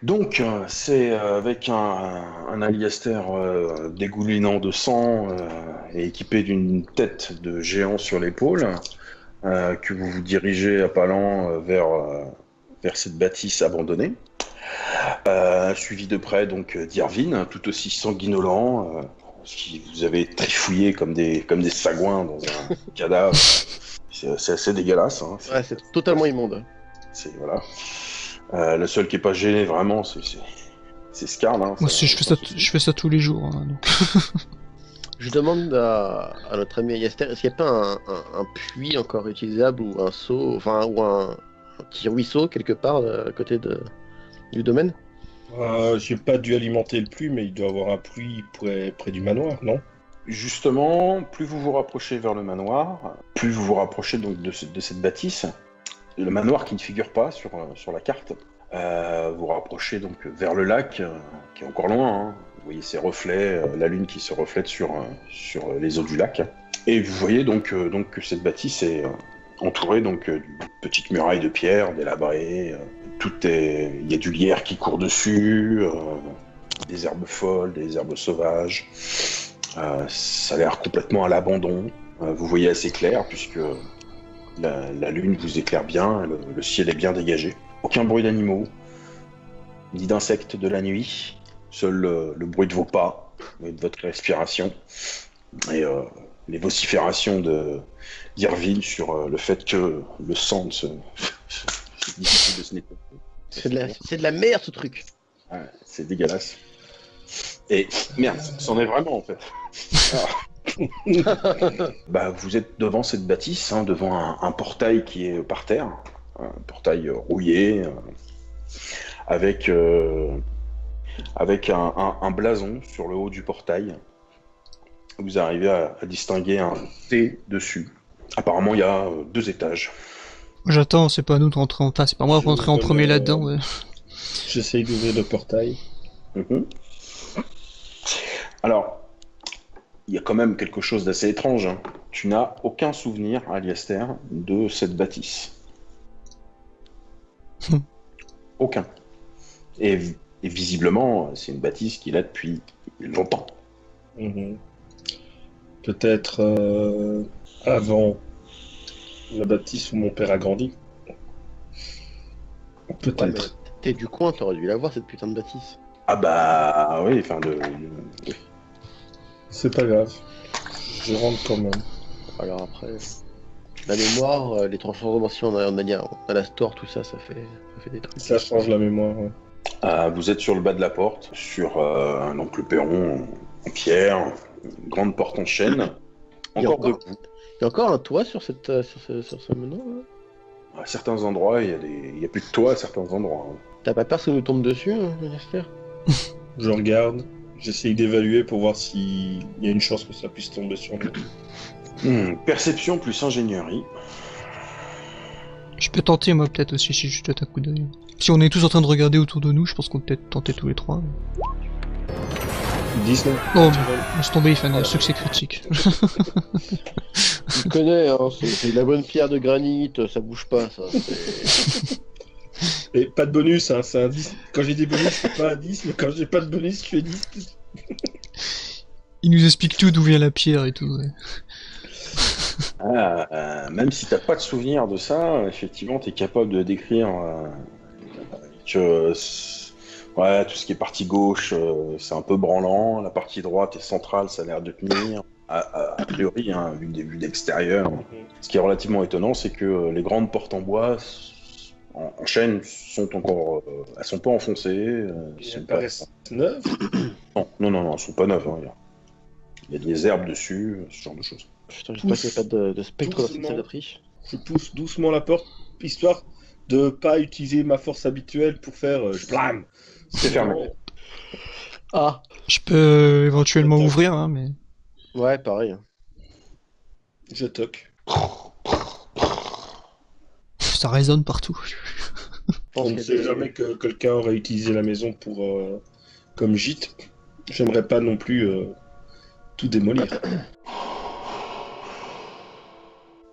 Donc, c'est avec un Aliaster dégoulinant de sang et équipé d'une tête de géant sur l'épaule que vous vous dirigez à pas lents vers cette bâtisse abandonnée. Suivi de près donc d'Irvine, tout aussi sanguinolent, qui vous avez trifouillé comme des sagouins dans un cadavre. C'est assez dégueulasse. Hein. Ouais, c'est totalement immonde. Voilà. Le seul qui est pas gêné vraiment, c'est Scarl. Hein, Moi aussi, je fais ça tous les jours. Hein, donc. Je demande à notre ami Yaster, est-ce qu'il n'y a pas un puits encore utilisable ou un seau, enfin, ou un petit ruisseau quelque part à côté du domaine? J'ai pas dû alimenter le puits, mais il doit y avoir un puits près du manoir, non? Justement, plus vous vous rapprochez vers le manoir, plus vous vous rapprochez donc de cette bâtisse. Le manoir qui ne figure pas sur la carte. Vous rapprochez donc vers le lac, qui est encore loin. Hein. Vous voyez ces reflets, la lune qui se reflète sur les eaux du lac. Et vous voyez donc que cette bâtisse est entourée donc d'une petite muraille de pierre délabrée. Il y a du lierre qui court dessus, des herbes folles, des herbes sauvages. Ça a l'air complètement à l'abandon. Vous voyez assez clair puisque la lune vous éclaire bien, le ciel est bien dégagé. Aucun bruit d'animaux, ni d'insectes de la nuit, seul le bruit de vos pas et de votre respiration, et les vociférations d'Irvine sur le fait que le sang c'est difficile de se nettoyer. C'est de la merde ce truc. Ouais, c'est dégueulasse. Et merde, c'en est vraiment en fait. Bah, vous êtes devant cette bâtisse, hein, devant un portail qui est par terre, un portail rouillé, avec un blason sur le haut du portail. Vous arrivez à distinguer un T dessus. Apparemment, il y a 2 étages. J'attends, c'est pas à nous de rentrer enfin, c'est pas moi de rentrer en premier là-dedans. Ouais. J'essaye d'ouvrir le portail. Mhm. Alors, il y a quand même quelque chose d'assez étrange. Hein. Tu n'as aucun souvenir, Aliaster, de cette bâtisse. Aucun. Et visiblement, c'est une bâtisse qui est là depuis longtemps. Mhm. Peut-être avant la bâtisse où mon père a grandi. Peut-être. Ouais, t'es du coin, t'aurais dû la voir cette putain de bâtisse. Ah bah oui, enfin C'est pas grave. Je rentre quand même. Alors après, la mémoire, les transformations en Alastor, tout ça, ça fait des trucs. Ça change la mémoire, ouais. vous êtes sur le bas de la porte, sur donc le perron en pierre, une grande porte en chêne. Encore debout. Il y a encore un toit sur ce manoir là? À certains endroits, il y a plus de toit à certains endroits. Hein. T'as pas peur que ça nous tombe dessus, hein, Yaster? Je regarde. J'essaye d'évaluer pour voir s'il y a une chance que ça puisse tomber sur nous. Perception plus ingénierie. Je peux tenter moi peut-être aussi si je jette un coup d'œil. Si on est tous en train de regarder autour de nous, je pense qu'on peut peut-être tenter tous les 3. 19. Oh, laisse tomber, il fait un succès critique. Tu connais, hein, c'est de la bonne pierre de granit, ça bouge pas, ça. Et pas de bonus, hein, c'est un 10. Quand j'ai des bonus, c'est pas un 10, mais quand j'ai pas de bonus, je fais 10. Il nous explique tout d'où vient la pierre et tout. Ouais. Même si t'as pas de souvenir de ça, effectivement, t'es capable de décrire que ouais, tout ce qui est partie gauche, c'est un peu branlant. La partie droite et centrale, ça a l'air de tenir. A priori, hein, vu d'extérieur. Ce qui est relativement étonnant, c'est que les grandes portes en bois en chaîne sont encore, elles sont pas enfoncées. Elles paraissent neuves. Non, elles sont pas neuves. Hein. Il y a des herbes dessus, ce genre de choses. Putain, j'espère qu'il n'y a pas de spectre dans cette salle de prix. Je pousse doucement la porte, histoire de pas utiliser ma force habituelle pour faire blam. C'est fermé. Ah. Je peux éventuellement ouvrir, hein, mais... Ouais, pareil. Je toque. Ça résonne partout. On ne sait jamais que quelqu'un aurait utilisé la maison pour comme gîte. J'aimerais pas non plus tout démolir.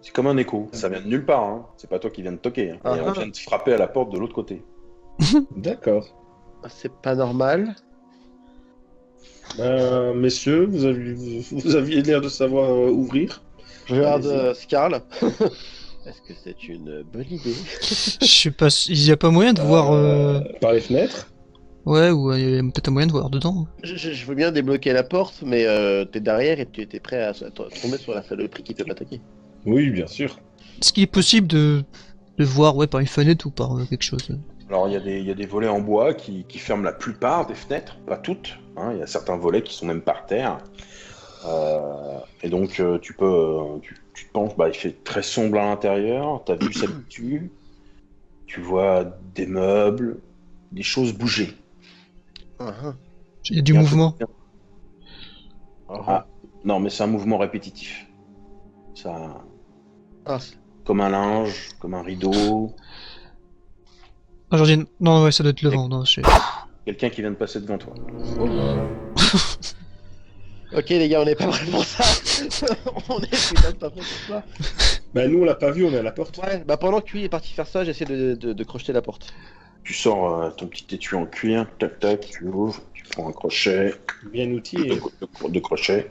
C'est comme un écho. Ça vient de nulle part. Hein. C'est pas toi qui viens de toquer. Hein. Et on vient de frapper à la porte de l'autre côté. D'accord. C'est pas normal. Messieurs, vous aviez l'air de savoir ouvrir. Je regarde Allez-y. Scarl. Est-ce que c'est une bonne idée? Je sais pas, il y a pas moyen de voir. Par les fenêtres. Ouais, ou il y a peut-être un moyen de voir dedans. Je veux bien débloquer la porte, mais t'es derrière et tu étais prêt à tomber sur la saloperie qui peut m'attaquer. Oui, bien sûr. Est-ce qu'il est possible de voir, ouais, par une fenêtre ou par quelque chose? Alors, il y a des volets en bois qui ferment la plupart des fenêtres, pas toutes. Hein, il y a certains volets qui sont même par terre. Et donc, tu te penches, il fait très sombre à l'intérieur, ta vue s'habitue, tu vois des meubles, des choses bouger. Il y a du Il y a un mouvement. truc- Ah, non, mais c'est un mouvement répétitif. Ça, Ah, comme un linge, comme un rideau, Ah, j'en dis, non, ouais, ça doit être le vent. Non, quelqu'un qui vient de passer devant toi. ok les gars, on est pas prêts pour ça. On est putain de pas prêts pour ça. Bah nous on l'a pas vu, on est à la porte. Ouais, bah pendant que lui est parti faire ça, j'essaie de crocheter la porte. Tu sors ton petit étui en cuir, tac tac, tu ouvres, tu prends un crochet, Bien outillé. deux crochets.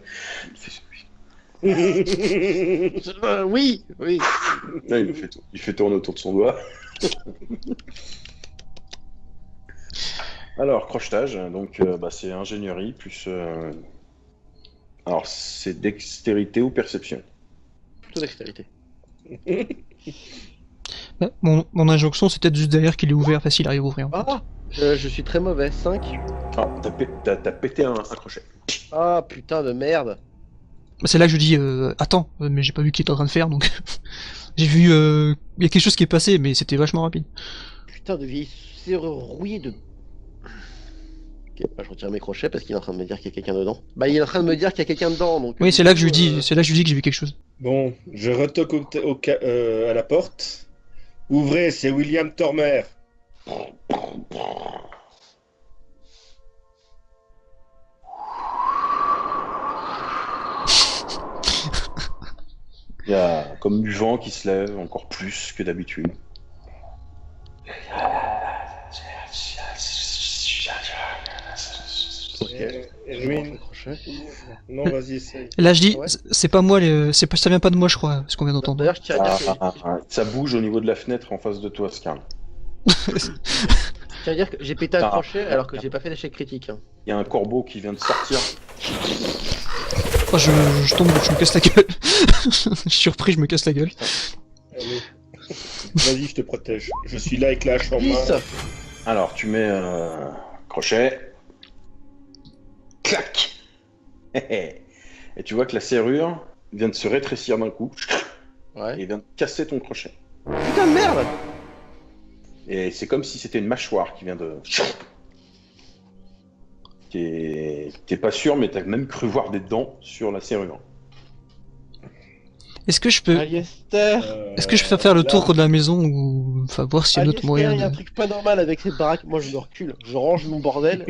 Oui, oui. Là, il fait tourner autour de son doigt. Alors, crochetage, donc c'est ingénierie plus. Alors, c'est dextérité ou perception. Plutôt dextérité. Ouais, mon injonction, c'est peut-être juste derrière qu'il est ouvert, facile à ouvrir. Ah, je suis très mauvais, 5. Ah, t'as pété un crochet. Ah putain de merde. C'est là que je dis, attends, mais j'ai pas vu qu'il était en train de faire, donc j'ai vu, il y a quelque chose qui est passé, mais c'était vachement rapide. Putain de vieille serrure rouillée de... Ok, bah, je retire mes crochets parce qu'il est en train de me dire qu'il y a quelqu'un dedans. Bah il est en train de me dire qu'il y a quelqu'un dedans, donc... Oui, c'est là que je lui dis, c'est là que je lui dis que j'ai vu quelque chose. Bon, je retoque à la porte. Ouvrez, c'est William Tormer. Il y a comme du vent qui se lève encore plus que d'habitude. Ok. Edwin, Crochet. non, vas-y, essaye. Là, je dis, Ouais. c'est pas moi, ça vient pas de moi, je crois, ce qu'on vient d'entendre. D'ailleurs, je tiens à dire que... Ça bouge au niveau de la fenêtre en face de toi, Scarl. Je tiens à dire que j'ai pété un Ah. crochet alors que j'ai pas fait d'échec critique. Hein. Il y a un corbeau qui vient de sortir. Oh, je tombe, je me casse la gueule. Je suis surpris, je me casse la gueule. Allez. Vas-y, je te protège. Je suis là avec la hache en 10. main. Alors, tu mets crochet. Clac. Et tu vois que la serrure vient de se rétrécir d'un coup Ouais. et vient de casser ton crochet. Putain de merde. Et c'est comme si c'était une mâchoire qui vient de... T'es pas sûr, mais t'as même cru voir des dents sur la serrure. Est-ce que je peux, Aliester. est-ce que je peux faire le tour de la maison ou, enfin, voir s'il y a un autre Aliester, moyen il y a un de... truc pas normal avec cette baraque. Moi, je me recule. Je range mon bordel.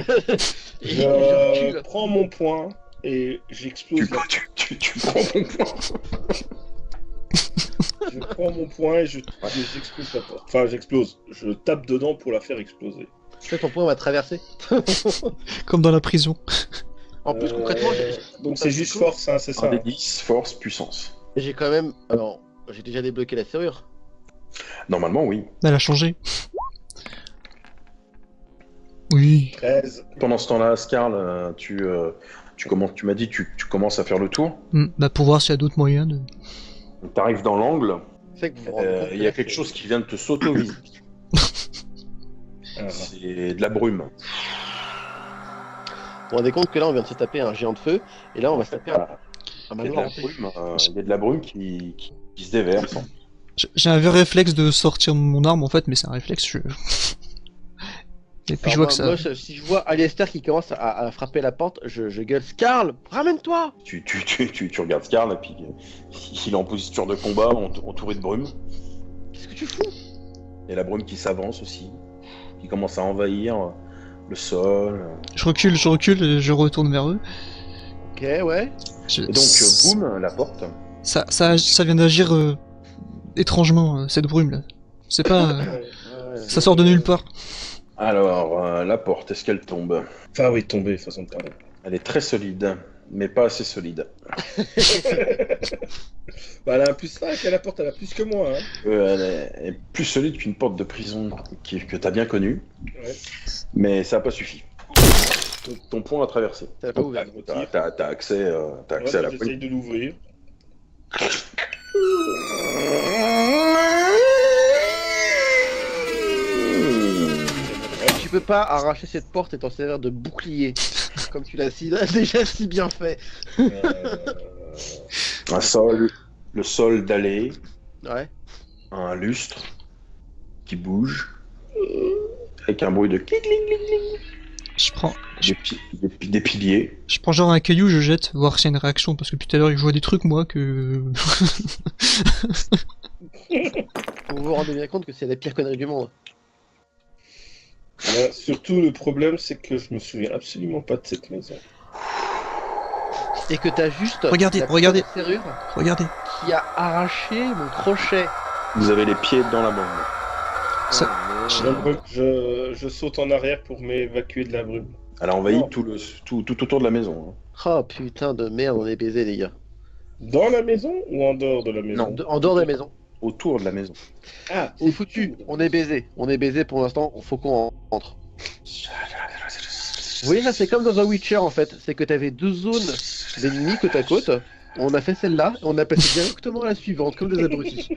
Et je Je recule. prends mon poing et j'explose. Tu prends ton point. Je prends mon poing et j'explose la porte. Enfin, j'explose. Je tape dedans pour la faire exploser. Tu sais, ton poing va traverser. Comme dans la prison. En plus, concrètement, Donc c'est juste force, hein, c'est ça. Un des 10, force, puissance. j'ai quand même. Alors, j'ai déjà débloqué la serrure. Normalement, oui. Elle a changé. Oui. 13. Pendant ce temps-là, Scarl, tu m'as dit, tu commences à faire le tour. Bah, pour voir s'il y a d'autres moyens de... Tu arrives dans l'angle. C'est que vous vous rendez compte Il que y a là, quelque c'est- chose qui vient de te sauter au visage. Ah, C'est de la brume. Vous vous rendez compte que là, on vient de se taper un géant de feu. Et là, on va se taper un Il y a de manoir la hanté. brume, il y a de la brume qui se déverse. J'ai un vrai réflexe de sortir mon arme, en fait, mais c'est un réflexe, je... Et puis je vois que ça... Moi, si je vois Aliester qui commence à frapper la porte, je gueule Scarl, ramène-toi. Tu regardes Scarl et puis il est en posture de combat, entouré de brume. Qu'est-ce que tu fous? Il y a la brume qui s'avance aussi, qui commence à envahir le sol. Je recule, et je retourne vers eux. Ok, ouais. Et donc, boum, la porte. Ça vient d'agir étrangement, cette brume là. C'est pas... ça sort de nulle part. Alors, la porte, est-ce qu'elle tombe? Enfin, oui, tomber, façon de parler. Elle est très solide, mais pas assez solide. Bah, elle a un plus 5, elle apporte, elle a plus que moi. Hein. Elle est plus solide qu'une porte de prison que t'as bien connue, Ouais. mais ça n'a pas suffi. Ton point a traversé. Ça va pas ouvert. T'as accès, t'as accès à la J'essaye de l'ouvrir. Tu peux pas arracher cette porte et t'en servir de bouclier. Comme tu l'as déjà si bien fait. Un sol, le sol dallé, Ouais. un lustre qui bouge, avec un bruit de clic, clic, clic, clic. Je prends, Des piliers. je prends genre un caillou, je jette, voir s'il y a une réaction, parce que depuis tout à l'heure, je vois des trucs, moi, que... Vous vous rendez bien compte que c'est la pire connerie du monde. Surtout, le problème, c'est que je me souviens absolument pas de cette maison. Et que t'as juste Regardez, la regardez. petite serrure Regardez, qui a arraché mon crochet. Vous avez les pieds dans la bombe. Ça- Je saute en arrière pour m'évacuer de la brume. Elle a envahi Non. tout autour de la maison. Oh putain de merde, on est baisé les gars. Dans la maison ou en dehors de la maison? Non. En dehors de la maison. Autour de la maison. Ah, C'est foutu, on est baisé. On est baisé pour l'instant, faut qu'on rentre. Vous voyez là, c'est comme dans un Witcher en fait. C'est que t'avais deux zones d'ennemis côte à côte. On a fait celle-là, et on a passé directement à la suivante, comme des abrutis.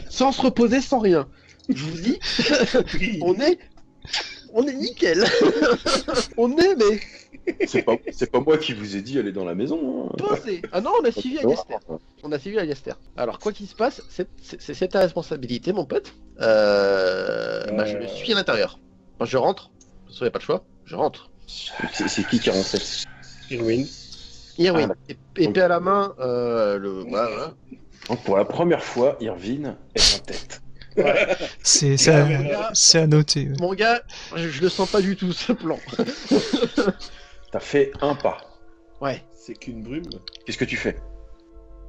Sans se reposer, sans rien. Je vous dis, oui. on est nickel. On est mais C'est pas moi qui vous ai dit aller dans la maison. Hein. posé. Ah non, on a suivi Aliaster. On a suivi Aliaster. Alors quoi qu'il se passe, c'est ta responsabilité, mon pote. Bah, je suis à l'intérieur. Enfin, je rentre. De toute façon, y a pas le choix. Je rentre. C'est qui est rentré? Irwin. Irwin, épée à la main, voilà. Donc, pour la première fois, Irvine est en tête. c'est à noter. Ouais. Mon gars, je le sens pas du tout ce plan. T'as fait un pas. Ouais. C'est qu'une brume. Qu'est-ce que tu fais?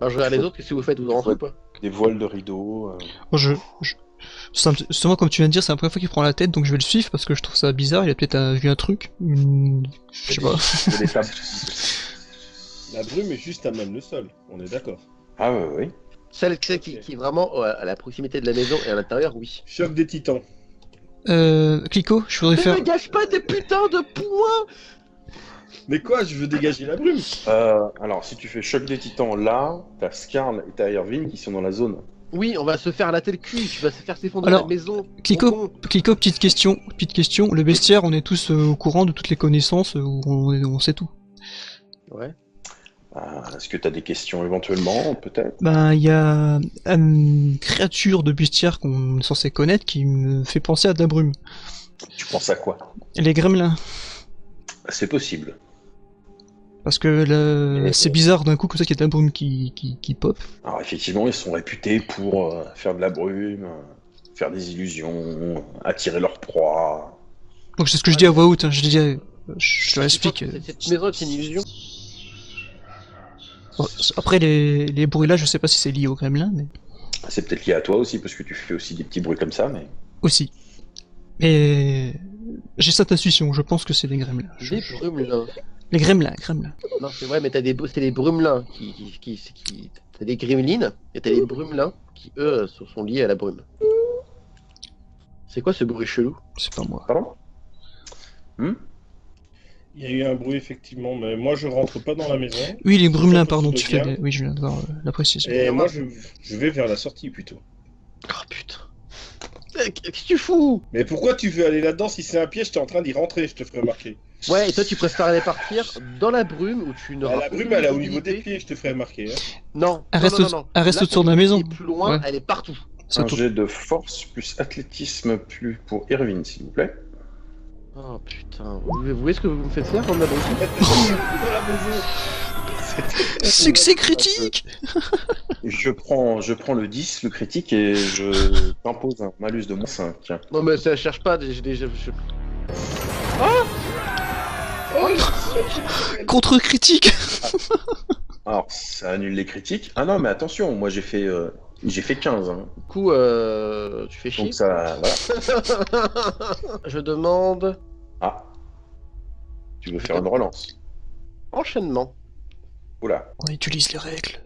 Alors je regarde les autres, qu'est-ce que vous faites? Vous rentrez ou pas? Des voiles de rideaux. Moi, justement, comme tu viens de dire, c'est la première fois qu'il prend la tête, donc je vais le suivre parce que je trouve ça bizarre. Il a peut-être vu un truc. Je sais pas. Des tables. La brume est juste à même le sol, on est d'accord. Ah ouais. Celle qui est vraiment à la proximité de la maison et à l'intérieur, oui. Choc des titans. Clico, je voudrais Mais faire. ne gâche pas tes putains de points! Mais quoi, je veux dégager la brume. Alors, si tu fais choc des titans là, t'as Skarl et t'as Irvine qui sont dans la zone. Oui, on va se faire latter le cul, tu vas se faire s'effondrer Alors, la maison. Clico, Mon con. Clico, petite question. Le bestiaire, on est tous au courant de toutes les connaissances, on sait tout. Ouais. Est-ce que t'as des questions éventuellement, peut-être? Ben, il y a une créature de bestiaire qu'on est censé connaître qui me fait penser à de la brume. Tu penses à quoi? Les gremlins. C'est possible. Parce que c'est bizarre d'un coup comme ça qu'il y a de la brume qui pop. Alors effectivement, ils sont réputés pour faire de la brume, faire des illusions, attirer leur proie. Donc c'est ce que je dis à voix haute, hein. Je te l'explique. Cette maison, c'est une illusion. Bon, après les bruits là, je sais pas si c'est lié aux gremlins, mais C'est peut-être lié à toi aussi, parce que tu fais aussi des petits bruits comme ça, mais... aussi. Mais j'ai cette intuition, je pense que c'est des gremlins. Des brumelins. Les gremlins. Non, c'est vrai, mais c'est des brumelins t'as des gremlins et t'as des brumelins qui, eux, sont liés à la brume. C'est quoi ce bruit chelou? C'est pas moi. Pardon? Il y a eu un bruit effectivement, mais moi je rentre pas dans la maison. Oui, les brumelins, pardon, Je tu fais. regarde. Oui, je viens de voir la précision. Et moi je vais vers la sortie plutôt. Oh putain. Qu'est-ce que tu fous? Mais pourquoi tu veux aller là-dedans si c'est un piège? T'es en train d'y rentrer, je te ferai remarquer. Ouais, et toi tu préfères aller partir dans la brume où tu n'auras La brume elle est au niveau des pieds, je te ferai remarquer. Hein. Non, Elle non. reste Là, autour de la maison. Et plus loin, Ouais. elle est partout. C'est Un autour- jet de force plus athlétisme plus pour Irvine, s'il vous plaît. Oh putain, vous voyez ce que vous me faites faire comme la brume? Succès critique. Je prends le 10, le critique, et je t'impose un malus de moins 5. Non mais ça cherche pas, j'ai déjà... Contre critique. Alors, ça annule les critiques. Ah non, mais attention, moi j'ai fait J'ai fait 15. Hein. Du coup, tu fais chier. Donc ça. Voilà. Je demande Ah. Tu veux faire une relance? enchaînement. Oula. On utilise les règles.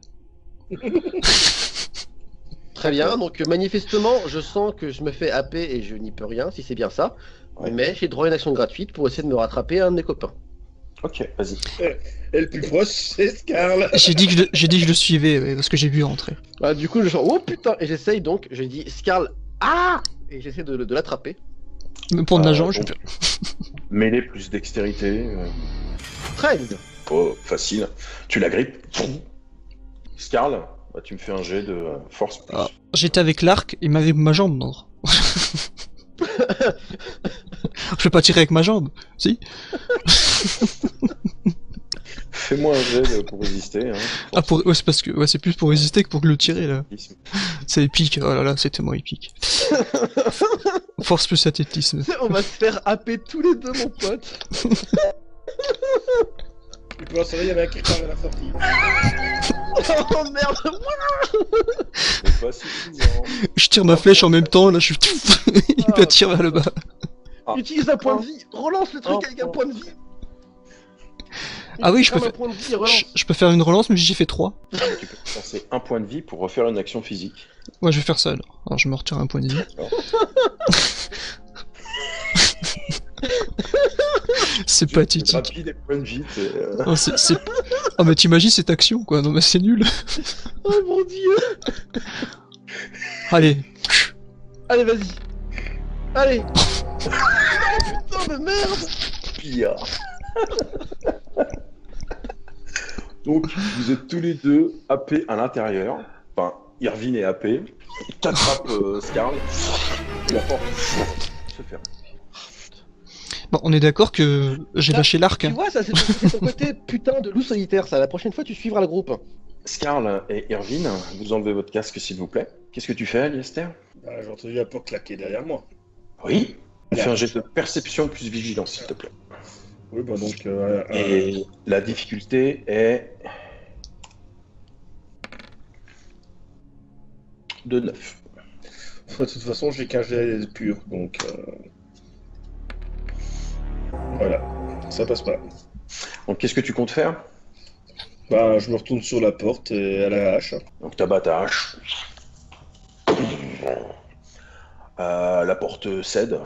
Très bien, donc manifestement, je sens que je me fais happer et je n'y peux rien, si c'est bien ça. Ouais. Mais j'ai droit à une action gratuite pour essayer de me rattraper à un de mes copains. Ok, vas-y. Et le plus proche, c'est Scarl. J'ai dit que je le suivais, ouais, parce que j'ai vu rentrer. Ah, du coup, je sens, oh putain, et j'essaye donc, je dis Scarl, ah, et j'essaie de l'attraper. Me prendre la jambe, je donc, peux. Mêlée plus dextérité. 13. Oh, facile. Tu la grippes. Scarl, bah, tu me fais un jet de force plus. Ah. J'étais avec l'arc, il m'arrive ma jambe, non. Je peux pas tirer avec ma jambe, si. Fais-moi un jet pour résister. Hein. Ah, ouais, c'est parce que ouais, c'est plus pour résister que pour le tirer là. C'est épique, oh là là, c'est tellement épique. Force plus athlétisme. On va se faire happer tous les deux, mon pote. Tu peux en sauver, il y avait un critère à la sortie. Oh merde. C'est pas suffisant. Je tire ma flèche en même temps, là je suis. Il me tire vers le bas. Utilise un point de vie, relance le truc avec un point de vie. Ah oui, je peux Crame faire. un point de vie et relance. Je peux faire une relance, mais j'ai fait 3. Tu peux passer un point de vie pour refaire une action physique. Ouais, je vais faire ça alors. Alors je me retire un point de vie. C'est pathétique. Rapide et point de vie. Oh, c'est... Oh mais t'imagines cette action quoi, non mais c'est nul. Oh mon dieu. Allez. Allez, vas-y. Allez. Oh putain de merde. Pire. Donc, vous êtes tous les deux happés à l'intérieur. Enfin, Irvine est happé. Il t'attrape Scarl. Et la porte se ferme. Bon, on est d'accord que j'ai lâché l'arc. Tu Hein. vois, ça c'est ton côté putain de loup solitaire, ça. La prochaine fois, tu suivras le groupe. Scarl et Irvine, vous enlevez votre casque s'il vous plaît. Qu'est-ce que tu fais, Aliester? Bah, j'ai entendu la porte claquer derrière moi. Oui. Fais un jet de perception plus vigilance, s'il te plaît. Oui, bah donc. Et la difficulté est de 9. De toute façon, j'ai qu'un jet pur, donc. Voilà, ça passe pas. Donc, qu'est-ce que tu comptes faire? Bah, je me retourne sur la porte et à la hache. Donc, t'abats ta hache. La porte cède.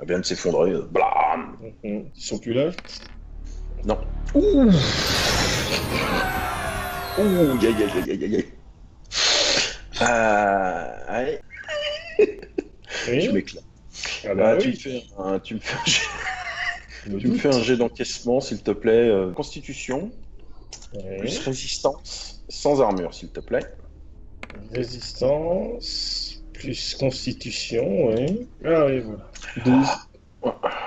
Elle vient de s'effondrer. Blam. Ils sont plus là. Non. Ouh. Ouh, aïe, aïe, aïe, aïe, aïe. Allez. Oui. Je m'éclate. Ah bah Tu me oui. fais un jet. Je me Tu me doute. fais un jet d'encaissement, s'il te plaît. Constitution, Ouais. plus résistance, sans armure, s'il te plaît. Résistance, plus constitution, ouais. Ah oui, voilà. 12.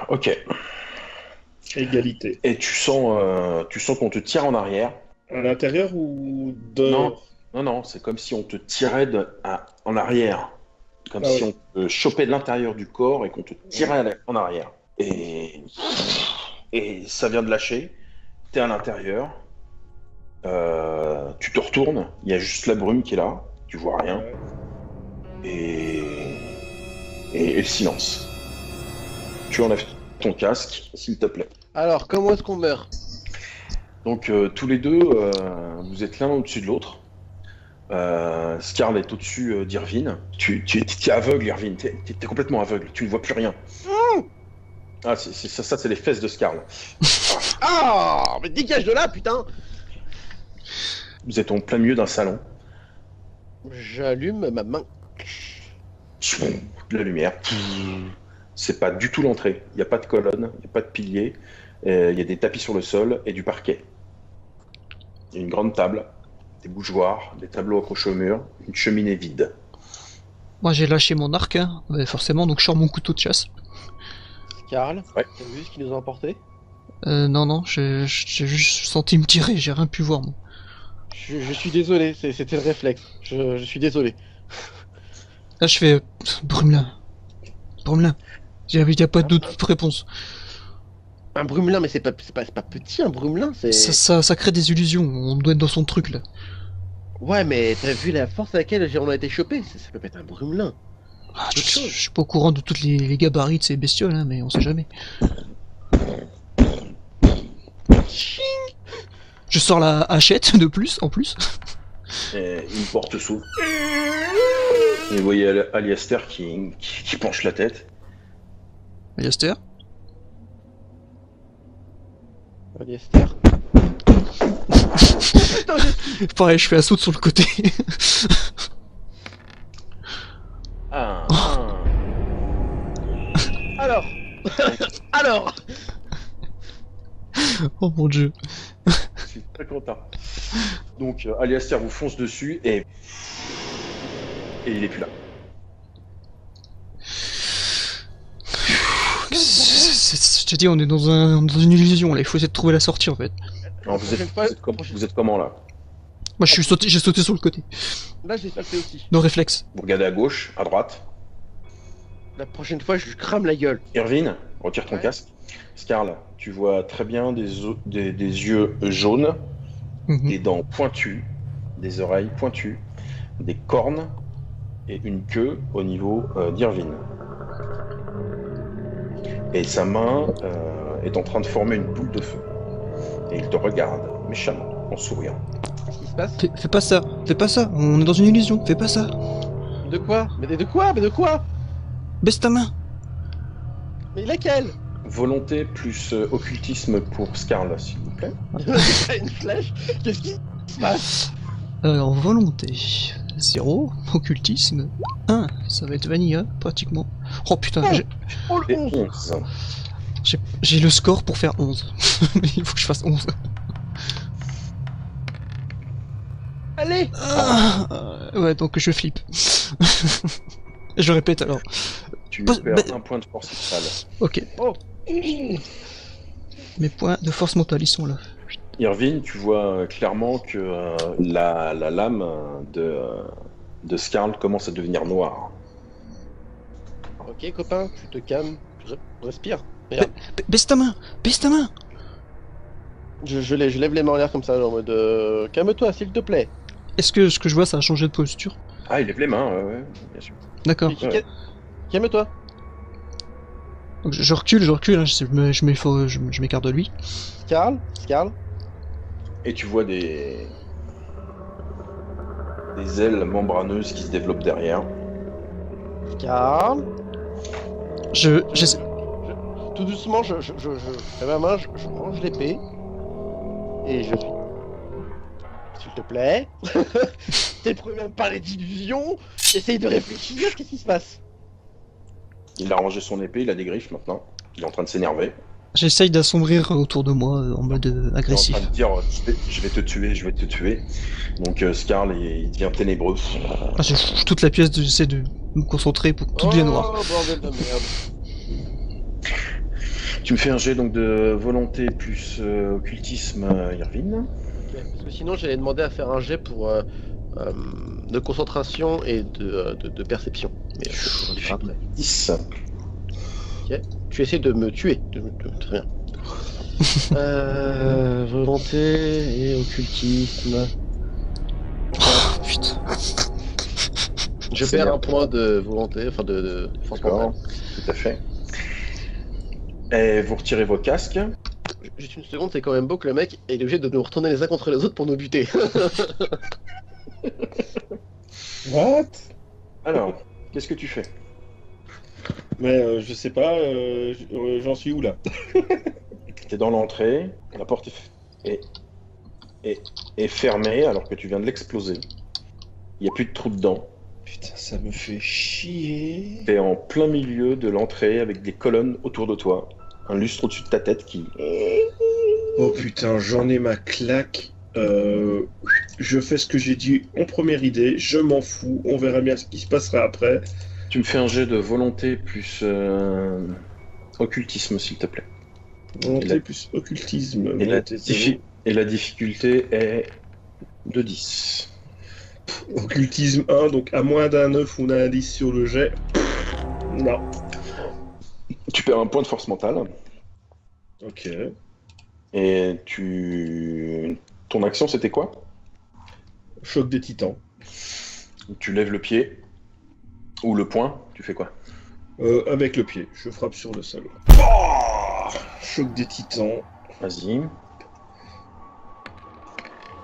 Ok. Égalité. Et tu sens qu'on te tire en arrière. À l'intérieur ou Non. dehors? Non, c'est comme si on te tirait en arrière. Comme Ah si oui. on te chopait de l'intérieur du corps et qu'on te tirait en arrière. Et ça vient de lâcher. T'es à l'intérieur. Tu te retournes. Il y a juste la brume qui est là. Tu vois rien. Ouais. Et le silence. Tu enlèves ton casque, s'il te plaît. Alors, comment est-ce qu'on meurt? Donc tous les deux, vous êtes l'un au-dessus de l'autre. Scarl est au-dessus d'Irvine. Tu es aveugle, Irvine. T'es complètement aveugle. Tu ne vois plus rien. Ah, ça, c'est les fesses de Scarl. Ah, mais dégage de là, putain. Vous êtes en plein milieu d'un salon. J'allume ma main. De la lumière. C'est pas du tout l'entrée. Il n'y a pas de colonne, il n'y a pas de pilier. Il y a des tapis sur le sol et du parquet. Il y a une grande table, des bougeoirs, des tableaux accrochés au mur, une cheminée vide. Moi j'ai lâché mon arc, hein, forcément, donc je sors mon couteau de chasse. Scarl, Ouais. t'as vu ce qu'ils nous ont emporté? Non, j'ai juste senti me tirer, j'ai rien pu voir moi. Je suis désolé, c'était le réflexe. Je suis désolé. Là je fais Brumelin. Il y a pas d'autre réponse. Un brumelin, mais c'est pas petit un brumelin, c'est. Ça crée des illusions, on doit être dans son truc là. Ouais, mais t'as vu la force à laquelle on a été chopé? Ça peut être un brumelin. Ah, je suis pas au courant de toutes les gabarits de ces bestioles, hein, mais on sait jamais. Je sors la hachette de plus, en plus. Et une porte s'ouvre. Et vous voyez Aliaster qui penche la tête. Aliaster. Aliaster. Pareil, je fais la saute sur le côté. Ah, Alors Alors Oh mon dieu. je suis très content. Donc Aliaster vous fonce dessus et il est plus là. Je t'ai dit, on est dans une illusion là, il faut essayer de trouver la sortie en fait. Alors, vous êtes comment là? Moi j'ai sauté sur le côté. Là, j'ai salté aussi. Nos réflexes. Vous regardez à gauche, à droite. La prochaine fois, je lui crame la gueule. Irvine, retire ton Ouais. casque. Scarl, tu vois très bien des yeux jaunes, Mhm. des dents pointues, des oreilles pointues, des cornes et une queue au niveau d'Irvine. Et sa main est en train de former une boule de feu. Et il te regarde méchamment, en souriant. Qu'est-ce qui se passe? Fais pas ça, fais pas ça, on est dans une illusion, fais pas ça. De quoi? Mais de quoi? Mais de quoi? Baisse ta main. Mais laquelle? Volonté plus occultisme pour Scarl, s'il vous plaît. T'as une flèche? Qu'est-ce qui se passe? Alors, volonté 0, occultisme 1, ça va être vanilla, pratiquement. Oh putain, Oh le Et 11! 11. j'ai le score pour faire 11. Il faut que je fasse 11. Allez! Ouais, donc je flippe. Je répète alors. Tu Pose- perds bah- un point de force mentale. Ok, Oh! mes points de force mentale, ils sont là. Irvine, tu vois clairement que la lame de Scarl commence à devenir noire. Ok, copain, tu te calmes, respire. Regarde. Baisse ta main, baisse ta main. Je lève les mains en l'air comme ça, en mode calme-toi, s'il te plaît. Est-ce que ce que je vois, ça a changé de posture? Ah, il lève les mains, ouais, bien sûr. D'accord. Ouais. Calme-toi. Donc je recule, hein, je m'écarte de lui. Scarl. Et tu vois des ailes membraneuses qui se développent derrière. Scarl. J'essaie- Tout doucement, je fais ma main, je range l'épée. Et je suis. S'il te plaît. T'es premier à me parler d'illusion. Essaye de réfléchir, qu'est-ce qui se passe? Il a rangé son épée, il a des griffes maintenant. Il est en train de s'énerver. J'essaye d'assombrir autour de moi en mode Il est en agressif. train de dire je vais te tuer, je vais te tuer. Donc Scarl, il devient ténébreux. Ah, toute la pièce, j'essaie de me concentrer pour que tout devienne noir. Oh, bordel de merde. Tu me fais un jet donc de volonté plus occultisme, Irvine. Ok, parce que sinon, j'allais demander à faire un jet pour de concentration et de perception. Mais on le fera après. 10. Tu essaies de me tuer. Très bien. Volonté et occultisme. Oh, putain. Je C'est perds bien. un point de volonté, enfin de force D'accord, mentale. tout à fait. Et vous retirez vos casques. Juste une seconde, c'est quand même beau que le mec est obligé de nous retourner les uns contre les autres pour nous buter. What? Alors, qu'est-ce que tu fais? Mais je sais pas, j'en suis où là? T'es dans l'entrée, la porte est fermée alors que tu viens de l'exploser. Il n'y a plus de trou dedans. Putain, ça me fait chier. T'es en plein milieu de l'entrée avec des colonnes autour de toi. Un lustre au-dessus de ta tête qui... Oh putain, j'en ai ma claque. Je fais ce que j'ai dit en première idée, je m'en fous, on verra bien ce qui se passera après. Tu me fais un jet de volonté plus occultisme, s'il te plaît. Volonté Et la- plus occultisme. Et la, volonté zéro. et la difficulté est de 10. Occultisme 1, donc à moins d'un 9 ou d'un 10 sur le jet. Non. Tu perds un point de force mentale. Ok. Et ton action, c'était quoi? Choc des titans. Tu lèves le pied. Ou le poing, tu fais quoi? Avec le pied, je frappe sur le sol. Oh, choc des titans. Vas-y.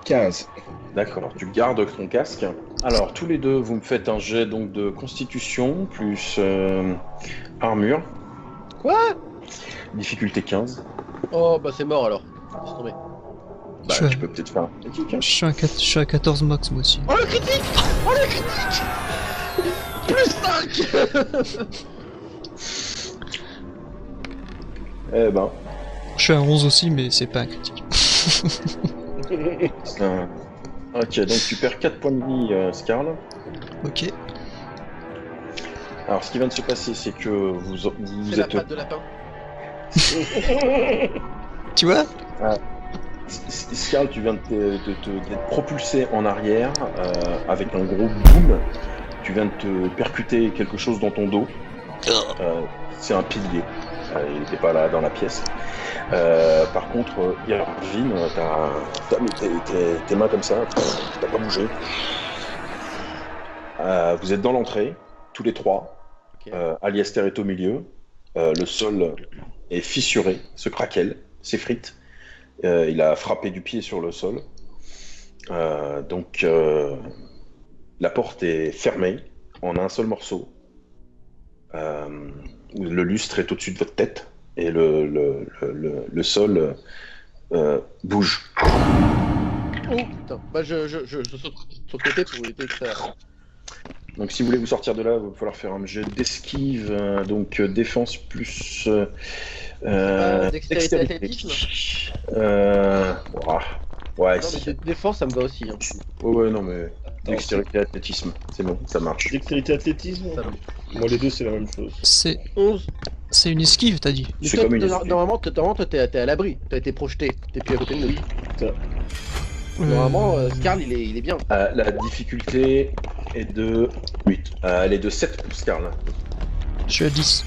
15. D'accord, tu gardes ton casque. Alors, tous les deux, vous me faites un jet donc de constitution plus armure. Quoi? Difficulté 15. Oh, bah c'est mort alors. Laisse tomber. Bah, Je- tu peux peut-être faire un critique. Hein. Je suis à 14 max moi aussi. Oh le critique! Oh le critique! Plus 5! Eh ben, Je suis à 11 aussi, mais c'est pas un critique. c'est un... Ok, donc tu perds 4 points de vie, Scarl. Ok. Alors, ce qui vient de se passer, c'est que vous C'est la êtes... patte de lapin. Tu vois? Scarl, tu viens d'être propulsé en arrière avec un gros boom. Tu viens de te percuter quelque chose dans ton dos. C'est un pilier. Il n'était pas là dans la pièce. Par contre, Irvine, t'as mis tes mains comme ça, t'as pas bougé. Vous êtes dans l'entrée, tous les trois. Ok. Aliester est au milieu. Le sol est fissuré, se craquelle, s'effrite. Il a frappé du pied sur le sol. Donc, la porte est fermée en un seul morceau. Le lustre est au-dessus de votre tête et le sol bouge. Oh putain. Bah je saute sur le côté pour éviter que ça... Donc si vous voulez vous sortir de là, il va falloir faire un jeu d'esquive, donc défense plus dextérité, athlétisme. Ouais, Non si. mais défense ça me va aussi. Hein. Ouais, non mais dextérité athlétisme, c'est bon, ça marche. Dextérité athlétisme. Ça va. Moi, les deux, c'est la même chose. C'est 11. une esquive, t'as dit. Mais C'est toi, comme une esquive. normalement, toi, t'es à l'abri. T'as été projeté. T'es plus à côté de nous. Normalement, Scarl, il est bien. La difficulté est de 8. Elle est de 7 pour Scarl. Je suis à 10.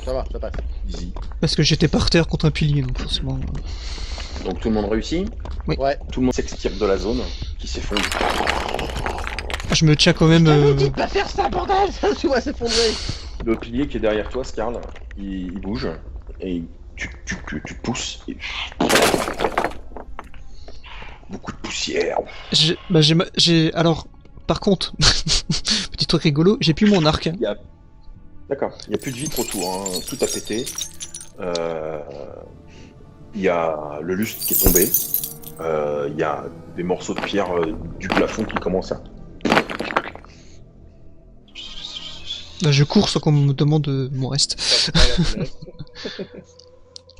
Ça va, ça passe. Easy. Parce que j'étais par terre contre un pilier, donc forcément. Donc tout le monde réussit. Oui. Ouais. Tout le monde s'extirpe de la zone qui s'effondre. Je me tiens quand même. Dis de pas faire ça, bordel! Ça se voit s'effondrer! Le pilier qui est derrière toi, Scarl, il bouge et tu pousses. Et... Beaucoup de poussière. Alors, par contre, petit truc rigolo, j'ai plus mon arc. D'accord. Il n'y a plus de vitre autour. Hein. Tout a pété. Il y a le lustre qui est tombé. Il y a des morceaux de pierre du plafond qui commencent à... Là, je cours sans qu'on me demande mon reste.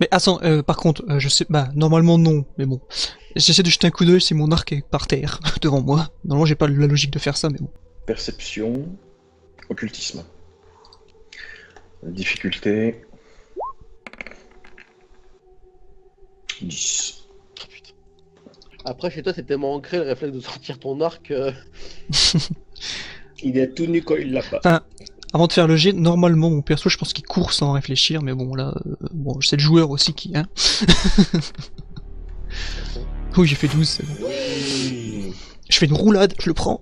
Mais attends, par contre, je sais, bah normalement non, mais bon, j'essaie de jeter un coup d'œil si mon arc est par terre devant moi. Normalement, j'ai pas la logique de faire ça, mais bon. Perception, occultisme. Difficulté 10. Oh, putain. Après, chez toi, c'est tellement ancré le réflexe de sortir ton arc. Il est tout nu quand il l'a pas. Avant de faire le jet, normalement mon perso, je pense qu'il court sans réfléchir, mais bon là, bon, c'est le joueur aussi qui, hein. Oui, j'ai fait 12, c'est bon. Je fais une roulade, je le prends.